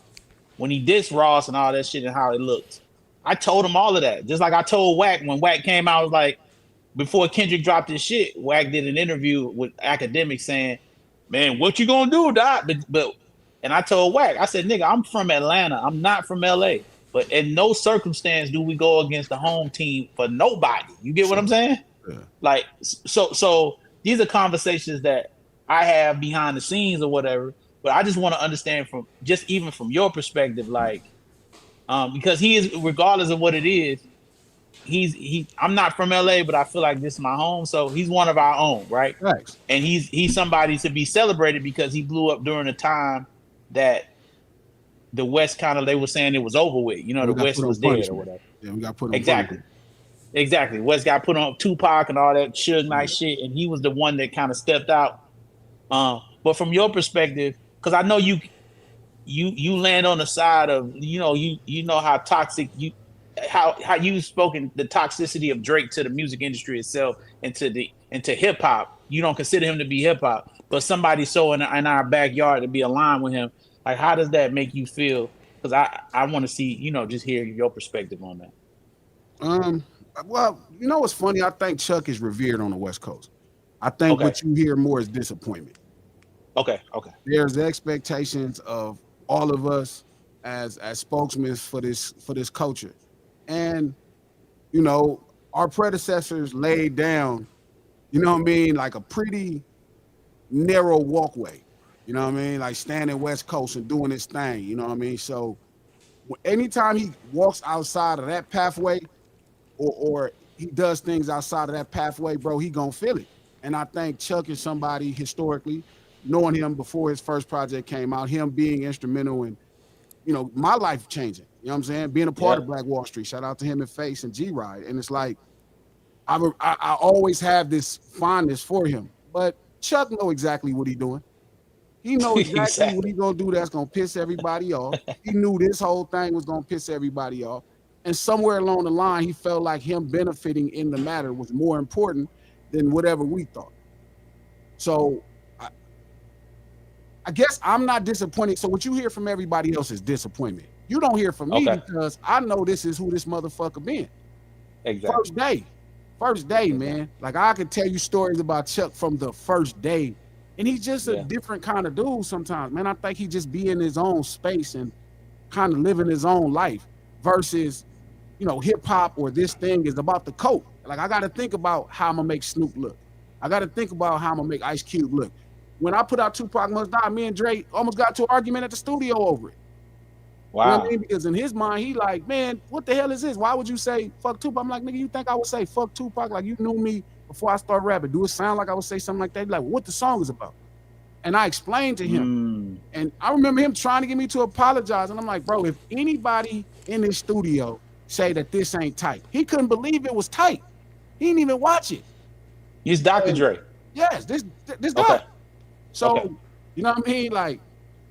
Speaker 6: when he dissed Ross and all that shit and how it looked. I told him all of that. Just like I told Wack when Wack came out, I was like, before Kendrick dropped his shit, Wack did an interview with academics saying, "Man, what you gonna do, Doc?" And I told Wack, I said, "Nigga, I'm from Atlanta. I'm not from LA. But in no circumstance do we go against the home team for nobody. You get what I'm saying?
Speaker 5: Yeah.
Speaker 6: Like, so these are conversations that I have behind the scenes or whatever. But I just want to understand from just even from your perspective, like, because he is, regardless of what it is, I'm not from LA, but I feel like this is my home. So he's one of our own, right?
Speaker 5: Thanks.
Speaker 6: And he's somebody to be celebrated because he blew up during a time that the West they were saying it was over with. You know, the West was dead or whatever.
Speaker 5: Yeah, we got put on
Speaker 6: exactly. Exactly. West got put on Tupac and all that Suge Knight shit, and he was the one that kind of stepped out. But from your perspective, because I know you land on the side of you know how toxic how you've spoken the toxicity of Drake to the music industry itself and to hip hop. You don't consider him to be hip hop, but somebody so in our backyard to be aligned with him. Like, how does that make you feel? Because I want to see, just hear your perspective on that.
Speaker 5: Well, you know what's funny? I think Chuck is revered on the West Coast. I think what you hear more is disappointment.
Speaker 6: Okay.
Speaker 5: There's the expectations of all of us as spokesmen for this culture. And, our predecessors laid down, like a pretty narrow walkway. You know what I mean? Like standing West Coast and doing his thing. You know what I mean? So anytime he walks outside of that pathway or he does things outside of that pathway, bro, he gonna feel it. And I think Chuck is somebody historically, knowing him before his first project came out, him being instrumental in, my life changing. You know what I'm saying? Being a part of Black Wall Street. Shout out to him and Face and G-Ride. And it's like, I always have this fondness for him. But Chuck know exactly what he's doing. He knows exactly what he's going to do that's going to piss everybody off. He knew this whole thing was going to piss everybody off. And somewhere along the line, he felt like him benefiting in the matter was more important than whatever we thought. So I guess I'm not disappointed. So what you hear from everybody else is disappointment. You don't hear from me because I know this is who this motherfucker been.
Speaker 6: Exactly.
Speaker 5: First day, man. Like, I could tell you stories about Chuck from the first day. And he's just a different kind of dude sometimes, man. I think he just be in his own space and kind of living his own life versus, hip hop or this thing is about the coat. Like, I got to think about how I'm going to make Snoop look. I got to think about how I'm going to make Ice Cube look. When I put out Tupac Must Die, me and Dre almost got to an argument at the studio over it.
Speaker 6: Wow.
Speaker 5: You know what I mean? Because in his mind, he like, man, what the hell is this? Why would you say fuck Tupac? I'm like, nigga, you think I would say fuck Tupac? Like, you knew me before I start rapping. Do it sound like I would say something like that? Like, what the song is about? And I explained to him. And I remember him trying to get me to apologize. And I'm like, bro, if anybody in this studio say that this ain't tight, he couldn't believe it was tight. He didn't even watch it.
Speaker 6: He's Dr. Dre.
Speaker 5: Yes, this guy. So, you know what I mean? Like,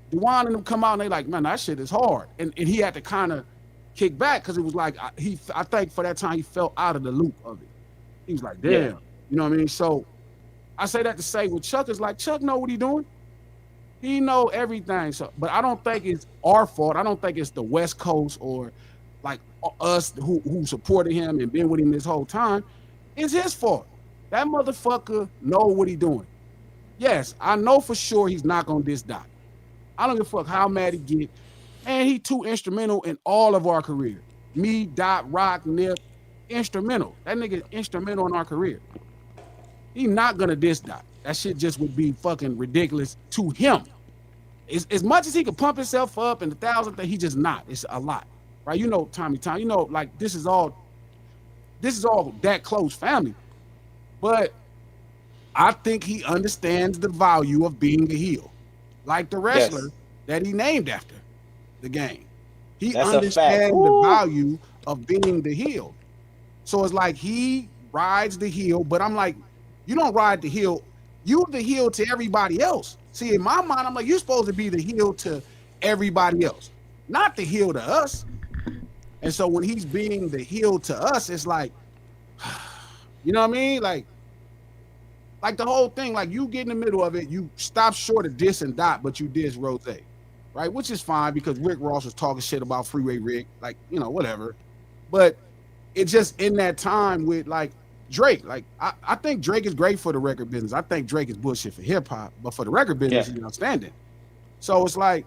Speaker 5: Dewan and them come out and they like, man, that shit is hard. And he had to kind of kick back because it was like, I think for that time he felt out of the loop of it. He was like, damn. You know what I mean? So I say that to say, well, Chuck is like, Chuck know what he doing. He know everything. So, but I don't think it's our fault. I don't think it's the West Coast or like us who supported him and been with him this whole time. It's his fault. That motherfucker know what he doing. Yes, I know for sure he's not gonna diss Doc. I don't give a fuck how mad he get. And he too instrumental in all of our career. Me, Doc, Rock, Nip, instrumental. That nigga instrumental in our career. He not gonna diss Doc. That shit just would be fucking ridiculous to him. As much as he could pump himself up and 1,000 things, he just not. It's a lot, right? Tommy, like this is all that close family. But I think he understands the value of being a heel. Like the wrestler that he named after the game. He understands the value of being the heel. So it's like he rides the heel, but I'm like, you don't ride the heel. You the heel to everybody else. See, in my mind, I'm like, you're supposed to be the heel to everybody else, not the heel to us. And so when he's being the heel to us, it's like, you know what I mean? Like the whole thing, like you get in the middle of it, you stop short of dissing Dot, but you diss Rose, right? Which is fine because Rick Ross was talking shit about Freeway Rick, like, whatever. But it just in that time with like, Drake, like I think Drake is great for the record business. I think Drake is bullshit for hip hop, but for the record business, he's outstanding. So it's like,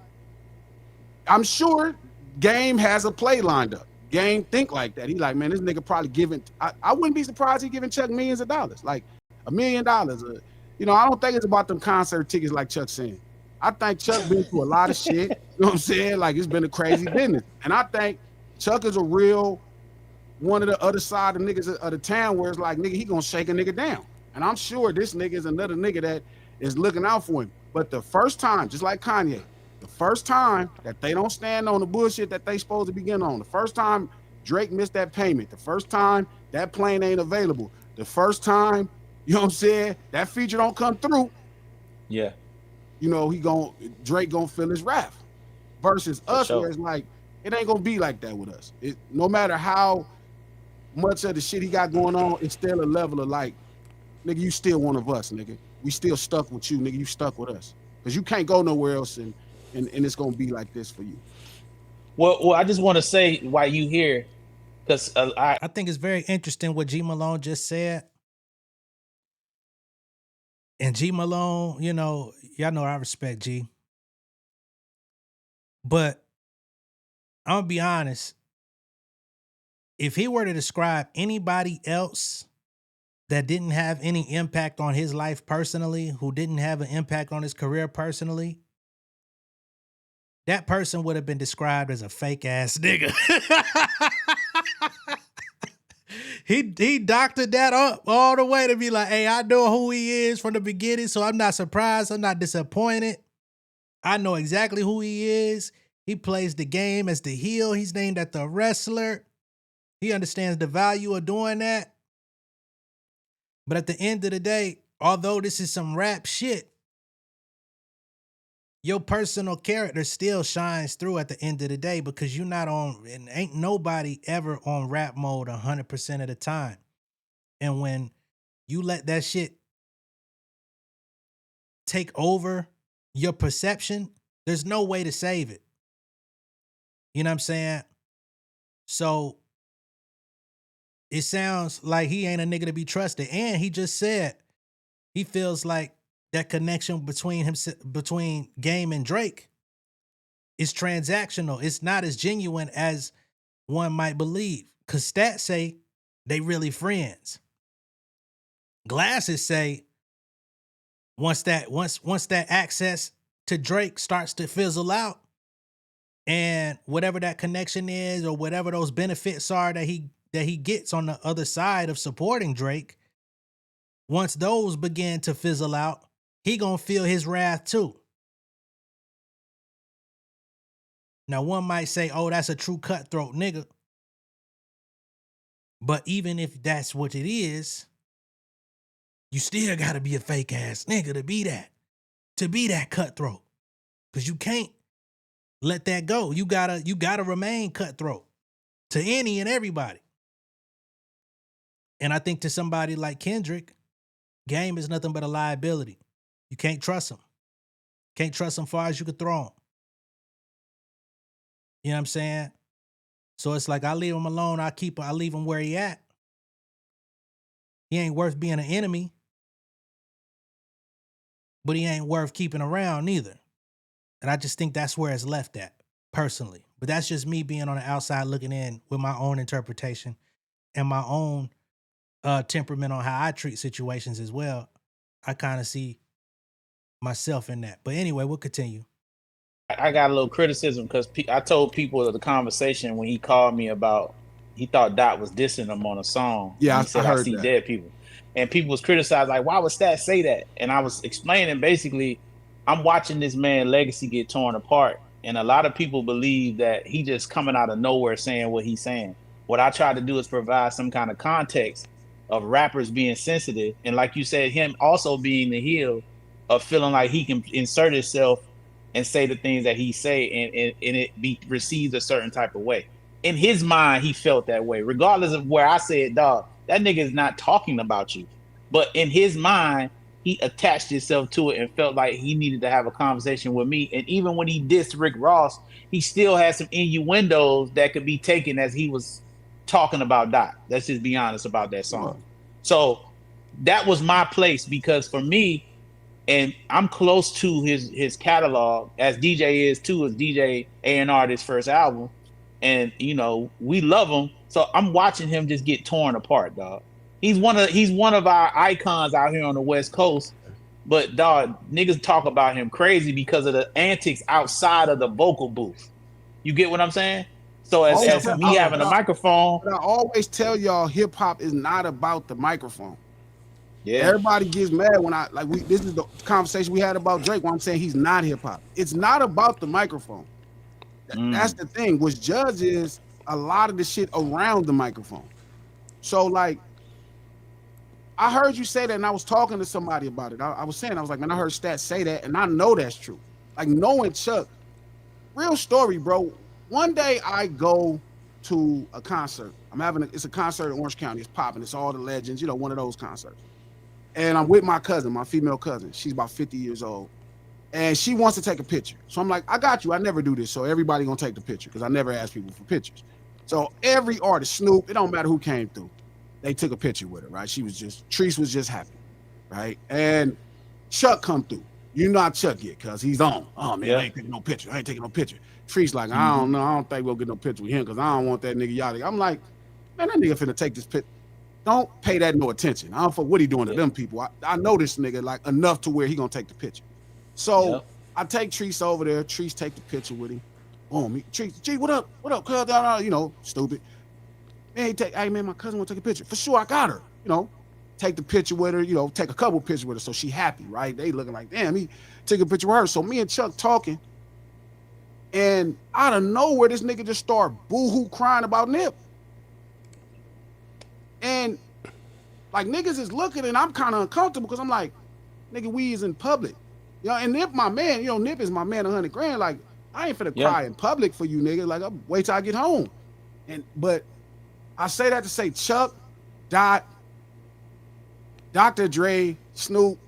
Speaker 5: I'm sure Game has a play lined up. Game think like that. He like, man, this nigga probably giving. I wouldn't be surprised he giving Chuck millions of dollars, like $1 million. You know, I don't think it's about them concert tickets like Chuck saying. I think Chuck been through a lot of shit. You know what I'm saying? Like, it's been a crazy business, and I think Chuck is a real one of the other side of niggas of the town where it's like, nigga, he gonna shake a nigga down. And I'm sure this nigga is another nigga that is looking out for him. But the first time, just like Kanye, the first time that they don't stand on the bullshit that they supposed to begin on, the first time Drake missed that payment, the first time that plane ain't available, the first time, you know what I'm saying, that feature don't come through,
Speaker 6: yeah,
Speaker 5: you know, Drake gonna feel his wrath. Versus us, where it's like, it ain't gonna be like that with us. No matter how much of the shit he got going on, it's still a level of like, nigga, you still one of us, nigga. We still stuck with you, nigga. You stuck with us. Because you can't go nowhere else and it's gonna be like this for you.
Speaker 6: Well, I just want to say why you here, because
Speaker 1: I think it's very interesting what G Malone just said. And G Malone, you know, y'all know I respect G. But I'm gonna be honest. If he were to describe anybody else that didn't have any impact on his life personally, who didn't have an impact on his career personally, that person would have been described as a fake ass nigga. He doctored that up all the way to be like, hey, I know who he is from the beginning, so I'm not surprised. I'm not disappointed. I know exactly who he is. He plays the game as the heel. He's named after a wrestler. He understands the value of doing that. But at the end of the day, although this is some rap shit, your personal character still shines through at the end of the day because you're not on, and ain't nobody ever on rap mode 100% of the time. And when you let that shit take over your perception, there's no way to save it. You know what I'm saying? So it sounds like he ain't a nigga to be trusted. And he just said he feels like that connection between Game and Drake is transactional. It's not as genuine as one might believe. Cause stats say they really friends. Glasses say once that access to Drake starts to fizzle out, and whatever that connection is or whatever those benefits are that he gets on the other side of supporting Drake, once those begin to fizzle out, he gonna feel his wrath too. Now, one might say, oh, that's a true cutthroat nigga. But even if that's what it is, you still gotta be a fake ass nigga to be that cutthroat. Cause you can't let that go. You gotta remain cutthroat to any and everybody. And I think to somebody like Kendrick, Game is nothing but a liability. You can't trust him. Can't trust him far as you could throw him. You know what I'm saying? So it's like I leave him alone. I leave him where he at. He ain't worth being an enemy, but he ain't worth keeping around neither. And I just think that's where it's left at, personally. But that's just me being on the outside looking in with my own interpretation and my own temperament on how I treat situations as well. I kind of see myself in that. But anyway, we'll continue.
Speaker 6: I got a little criticism because I told people of the conversation when he called me about he thought Dot was dissing him on a song.
Speaker 5: Yeah,
Speaker 6: he said,
Speaker 5: I heard
Speaker 6: I see
Speaker 5: that.
Speaker 6: dead people. And people was criticized, like, why would Stat say that? And I was explaining, basically, I'm watching this man legacy get torn apart. And a lot of people believe that he just coming out of nowhere saying what he's saying. What I tried to do is provide some kind of context of rappers being sensitive. And like you said, him also being the heel of feeling like he can insert himself and say the things that he say and it be received a certain type of way. In his mind, he felt that way, regardless of where I said, dog, that nigga is not talking about you. But in his mind, he attached himself to it and felt like he needed to have a conversation with me. And even when he dissed Rick Ross, he still had some innuendos that could be taken as he was talking about Dot. Let's just be honest about that song. So that was my place, because for me, and I'm close to his catalog, as DJ is too, as DJ A&R this first album, and you know we love him. So I'm watching him just get torn apart, dog. He's one of our icons out here on the West Coast. But dog, niggas talk about him crazy because of the antics outside of the vocal booth. You get what I'm saying? So as me having a microphone,
Speaker 5: but I always tell y'all, hip hop is not about the microphone.
Speaker 6: yeah.
Speaker 5: Everybody gets mad when this is the conversation we had about Drake when I'm saying he's not hip hop. It's not about the microphone. That's the thing. What's judged is a lot of the shit around the microphone. So like, I heard you say that, and I was talking to somebody about it. I was saying, I was like, man, I heard Stats say that, and I know that's true. Like, knowing Chuck, real story, bro. One day I go to a concert. It's a concert in Orange County. It's popping. It's all the legends, you know, one of those concerts. And I'm with my cousin, my female cousin. She's about 50 years old. And she wants to take a picture. So I'm like, I got you. I never do this. So everybody gonna take the picture because I never ask people for pictures. So every artist, Snoop, it don't matter who came through. They took a picture with her, right? Treese was just happy, right? And Chuck come through. You know how Chuck get, cause he's on. Oh man, I ain't taking no picture. Treese like, I don't know. I don't think we'll get no picture with him because I don't want that nigga yada. I'm like, man, that nigga finna take this picture. Don't pay that no attention. I don't fuck what he doing to them people. I know this nigga like enough to where he gonna take the picture. So I take Treese over there. Treese take the picture with him. Boom. Treese, G, what up? What up, cuz? You know, stupid. Man, hey man, my cousin want to take a picture. For sure, I got her. You know, take the picture with her. You know, take a couple pictures with her, so she happy, right? They looking like, damn, he take a picture with her. So me and Chuck talking, and out of nowhere, this nigga just start boo-hoo crying about Nip. And like niggas is looking, and I'm kind of uncomfortable because I'm like, nigga, we is in public, you know. And Nip, my man, you know, Nip is my man, 100 grand. Like I ain't finna cry in public for you, nigga. Like I'll wait till I get home. But I say that to say Chuck, Dot, Dr. Dre, Snoop,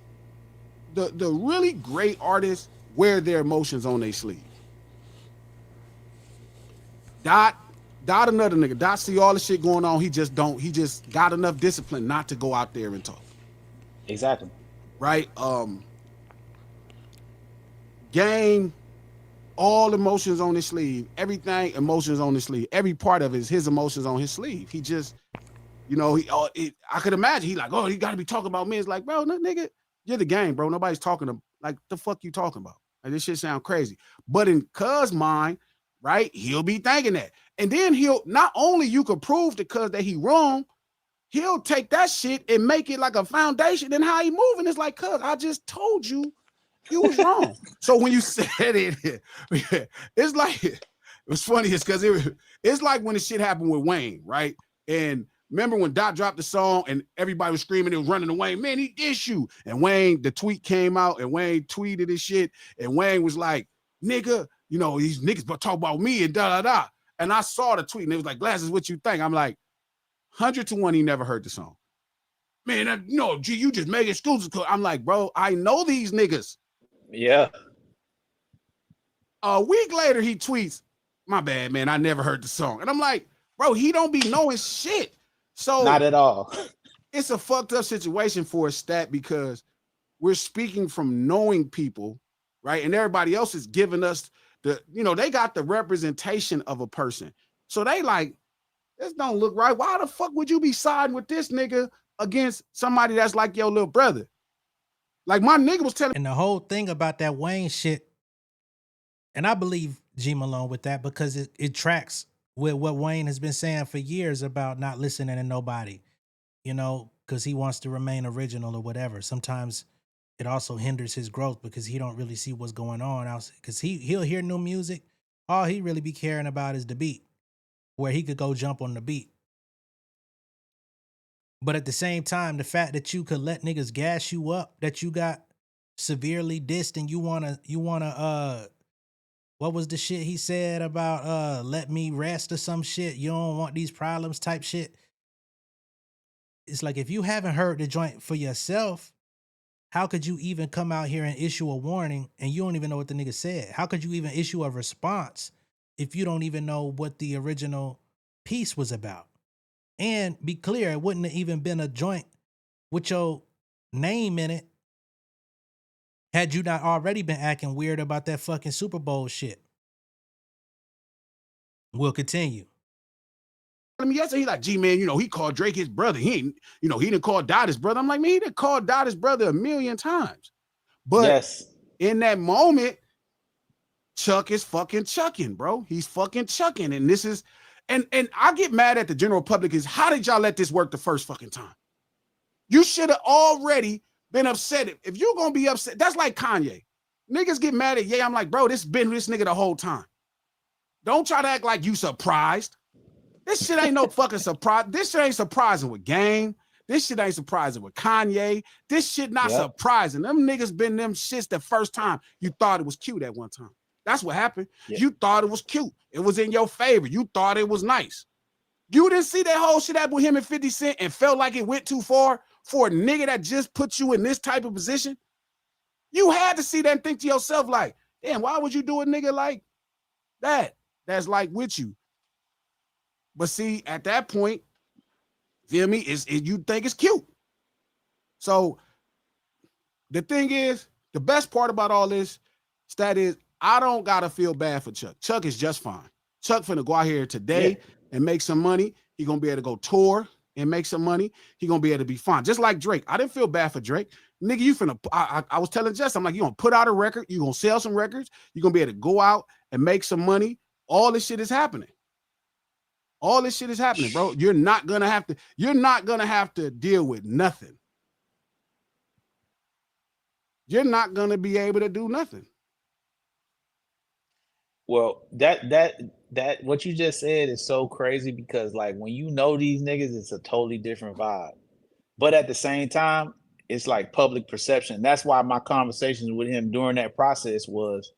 Speaker 5: the really great artists wear their emotions on their sleeve. Dot another nigga. Dot see all the shit going on. He just got enough discipline not to go out there and talk.
Speaker 6: Exactly.
Speaker 5: Right? Game, all emotions on his sleeve. Everything, emotions on his sleeve. Every part of it is his emotions on his sleeve. He just, you know, I could imagine he like, oh, he got to be talking about me. It's like, bro, no, nigga, you're the game, bro. Nobody's talking to, like, the fuck you talking about? Like, this shit sound crazy. But in Cuz mind, right, he'll be thinking that. And then he'll, not only you could prove to Cuz that he wrong, he'll take that shit and make it like a foundation in how he moving. It's like, Cuz, I just told you you was wrong. So when you said it, it's like, it was funny because it's like when the shit happened with Wayne, right? And remember when Dot dropped the song and everybody was screaming, it was running to Wayne, man, he dissed you. And Wayne, the tweet came out and Wayne tweeted his shit. And Wayne was like, nigga, you know, these niggas but talk about me and da-da-da. And I saw the tweet and it was like, Glasses, what you think? I'm like, 100 to 1, he never heard the song. Man, no, G, you just make excuses. I'm like, bro, I know these niggas.
Speaker 6: Yeah.
Speaker 5: A week later, he tweets, my bad, man, I never heard the song. And I'm like, bro, he don't be knowing shit. So
Speaker 6: not at all.
Speaker 5: It's a fucked up situation for a Stat because we're speaking from knowing people, right? And everybody else is giving us the, you know, they got the representation of a person. So they like, this don't look right. Why the fuck would you be siding with this nigga against somebody that's like your little brother? Like my nigga was telling.
Speaker 1: And the whole thing about that Wayne shit, and I believe G Malone with that because it tracks with what Wayne has been saying for years about not listening to nobody, you know, because he wants to remain original or whatever. Sometimes it also hinders his growth because he don't really see what's going on else. Because he'll hear new music. All he really be caring about is the beat, where he could go jump on the beat. But at the same time, the fact that you could let niggas gas you up, that you got severely dissed and you wanna what was the shit he said about let me rest or some shit? You don't want these problems type shit. It's like if you haven't heard the joint for yourself, how could you even come out here and issue a warning and you don't even know what the nigga said? How could you even issue a response if you don't even know what the original piece was about? And be clear, it wouldn't have even been a joint with your name in it had you not already been acting weird about that fucking Super Bowl shit. We'll continue.
Speaker 5: I mean, yesterday, he like, G, man, he called Drake his brother. He ain't, he didn't call Dot his brother. I'm like, man, he didn't call Dot his brother a million times. But in that moment, Chuck is fucking chucking, bro. He's fucking chucking. And this is, and I get mad at the general public is, how did y'all let this work the first fucking time? You should have already been upset. If you're going to be upset, that's like Kanye. Niggas get mad at Ye. I'm like, bro, this been this nigga the whole time. Don't try to act like you surprised. This shit ain't no fucking surprise. This shit ain't surprising with Game. This shit ain't surprising with Kanye. This shit not surprising. Them niggas been them shits the first time you thought it was cute at one time. That's what happened. Yeah. You thought it was cute. It was in your favor. You thought it was nice. You didn't see that whole shit happen with him and 50 Cent and felt like it went too far for a nigga that just put you in this type of position? You had to see that and think to yourself like, damn, why would you do a nigga like that? That's like with you. But see, at that point, feel me, you think it's cute. So the thing is, the best part about all this is I don't gotta feel bad for Chuck. Chuck is just fine. Chuck finna go out here today and make some money. He gonna be able to go tour and make some money. He gonna be able to be fine. Just like Drake. I didn't feel bad for Drake. Nigga, you finna, I was telling Jess, I'm like, you gonna put out a record, you gonna sell some records, you're gonna be able to go out and make some money. All this shit is happening. All this shit is happening, bro. You're not gonna have to deal with nothing. You're not gonna be able to do nothing.
Speaker 6: Well, that what you just said is so crazy because like when you know these niggas, it's a totally different vibe. But at the same time, it's like public perception. That's why my conversations with him during that process was,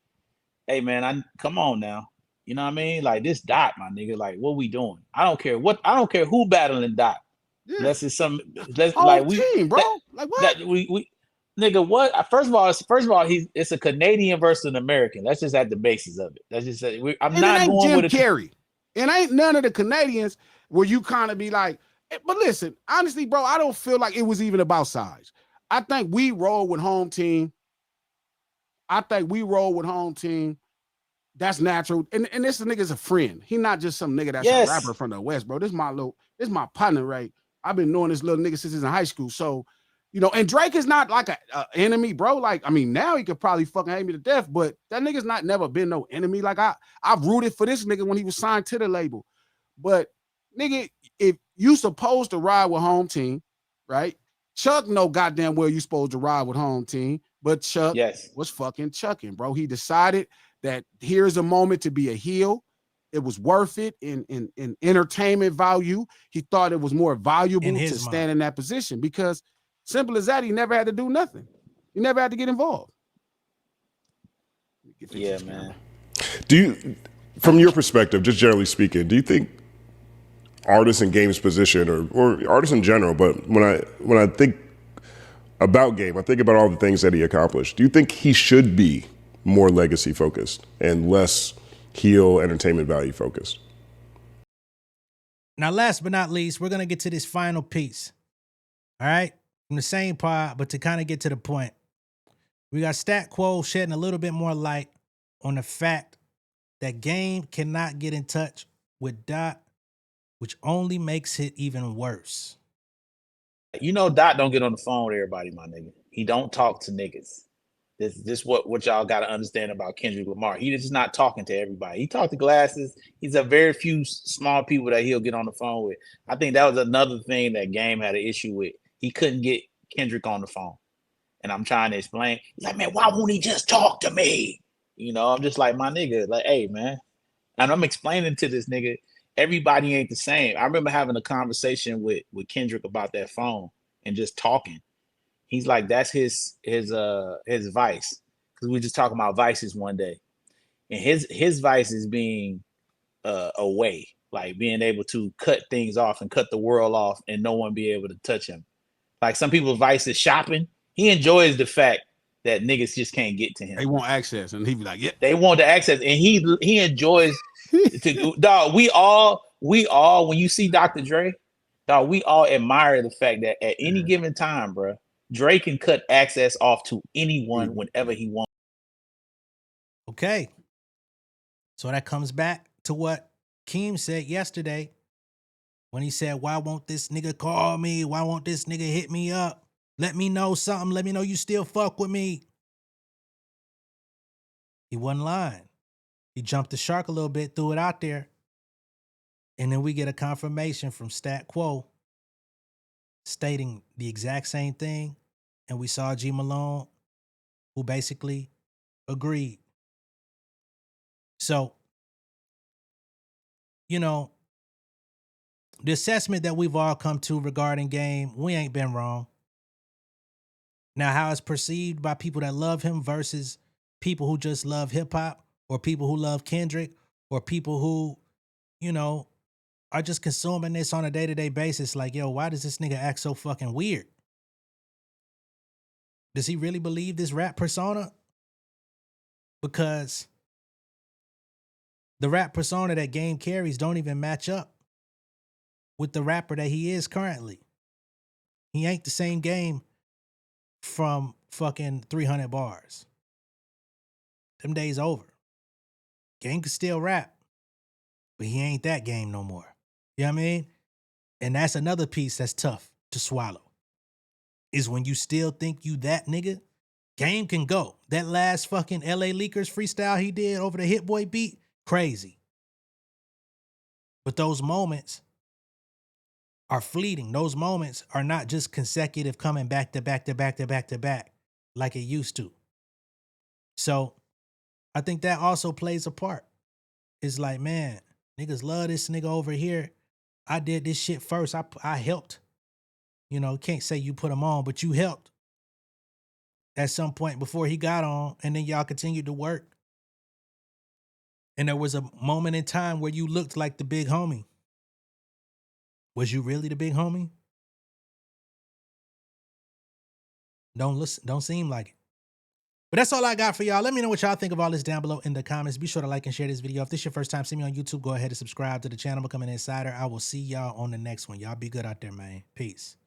Speaker 6: hey man, come on now. You know what I mean? Like this Dot, my nigga. Like, what we doing? I don't care who battling Dot. Yeah. Unless it's some like
Speaker 5: team, bro. Like what?
Speaker 6: We nigga, what? First of all, it's a Canadian versus an American. That's just at the basis of it. That's just I'm not going
Speaker 5: Jim
Speaker 6: with
Speaker 5: Carrey. And ain't none of the Canadians where you kind of be like, but listen, honestly, bro, I don't feel like it was even about size. I think we roll with home team. That's natural. And this nigga's a friend. He not just some nigga that's a rapper from the West, bro. This my partner, right? I've been knowing this little nigga since he's in high school. So, and Drake is not like a enemy, bro. Like, I mean, now he could probably fucking hate me to death, but that nigga's not never been no enemy. Like, I've rooted for this nigga when he was signed to the label. But, nigga, if you supposed to ride with home team, right? Chuck know goddamn well you supposed to ride with home team, but Chuck was fucking chucking, bro. He decided that here's a moment to be a heel. It was worth it in entertainment value. He thought it was more valuable to stand in that position because simple as that, he never had to do nothing. He never had to get involved.
Speaker 6: Yeah, man.
Speaker 8: Do you, from your perspective, just generally speaking, do you think artists in Game's position or artists in general, but when I think about Game, I think about all the things that he accomplished. Do you think he should be more legacy focused and less heel entertainment value focused?
Speaker 1: Now, last but not least, we're going to get to this final piece. All right? From the same part, but to kind of get to the point. We got Stat Quo shedding a little bit more light on the fact that Game cannot get in touch with Dot, which only makes it even worse.
Speaker 6: Dot don't get on the phone with everybody, my nigga. He don't talk to niggas. This what y'all got to understand about Kendrick Lamar. He just not talking to everybody. He talked to Glasses. He's a very few small people that he'll get on the phone with. I think that was another thing that Game had an issue with. He couldn't get Kendrick on the phone. And I'm trying to explain. He's like, man, why won't he just talk to me? I'm just like, my nigga, like, hey, man. And I'm explaining to this nigga, everybody ain't the same. I remember having a conversation with Kendrick about that phone and just talking. He's like, that's his vice. Because we were just talking about vices one day. And his vice is being away, like being able to cut things off and cut the world off and no one be able to touch him. Like some people's vice is shopping. He enjoys the fact that niggas just can't get to him.
Speaker 5: They want access. And he be like, yeah.
Speaker 6: They want the access. And he enjoys to dog, we all when you see Dr. Dre Dog, we all admire the fact that at any given time, bro, Dre can cut access off to anyone whenever he wants.
Speaker 1: Okay. So that comes back to what Keem said yesterday when he said, why won't this nigga call me? Why won't this nigga hit me up? Let me know something. Let me know you still fuck with me. He wasn't lying. He jumped the shark a little bit, threw it out there. And then we get a confirmation from Stat Quo stating the exact same thing. And we saw G Malone, who basically agreed. So, you know, the assessment that we've all come to regarding Game, we ain't been wrong. Now, how it's perceived by people that love him versus people who just love hip hop, or people who love Kendrick, or people who, you know, are just consuming this on a day-to-day basis. Like, yo, why does this nigga act so fucking weird? Does he really believe this rap persona? Because the rap persona that Game carries don't even match up with the rapper that he is currently. He ain't the same Game from fucking 300 bars. Them days over. Game can still rap, but he ain't that Game no more. You know what I mean? And that's another piece that's tough to swallow. Is when you still think you that nigga, Game can go. That last fucking LA Leakers freestyle he did over the Hit Boy beat, crazy. But those moments are fleeting. Those moments are not just consecutive coming back to back to back to back to back like it used to. So I think that also plays a part. It's like, man, niggas love this nigga over here. I did this shit first. I helped. You know, can't say you put him on, but you helped at some point before he got on, and then y'all continued to work. And there was a moment in time where you looked like the big homie. Was you really the big homie? Don't seem like it. But that's all I got for y'all. Let me know what y'all think of all this down below in the comments. Be sure to like and share this video. If this is your first time seeing me on YouTube, go ahead and subscribe to the channel, become an insider. I will see y'all on the next one. Y'all be good out there, man. Peace.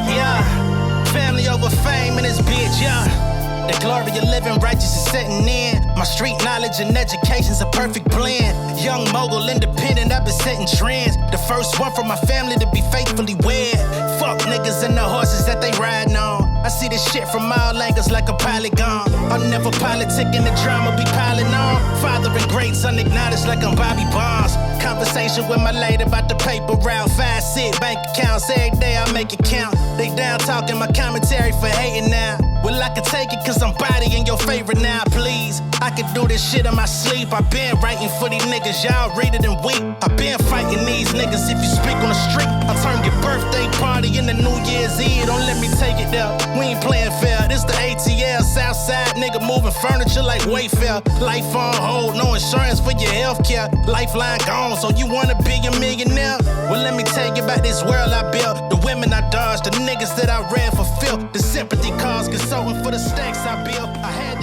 Speaker 2: Yeah, family over fame in this bitch, yeah. The glory of living righteous is setting in. My street knowledge and education's a perfect blend. Young mogul, independent, I've been setting trends. The first one from my family to be faithfully wed. Fuck niggas and the horses that they riding on. I see this shit from all angles like a polygon. I'll never politic and the drama be piling on. Father and greats unacknowledged like I'm Bobby Bonds. Conversation with my lady about the paper route. 5 sit bank accounts every day I make it count. They down talking my commentary for hating now. Well, I can take it cause I'm bodying your favorite now, please. I can do this shit in my sleep. I been writing for these niggas, y'all read it and weep. I been fighting these niggas if you speak on the street. I'll turn your birthday party into New Year's Eve. Don't let me take it there. We ain't playing fair. This the ATL, Southside nigga moving furniture like Wayfair. Life on hold, no insurance for your healthcare. Lifeline gone, so you wanna be a millionaire? Well, let me tell you about this world I built. The women I dodged, the niggas that I read for filth. The sympathy cause consulting for the stacks I built. I had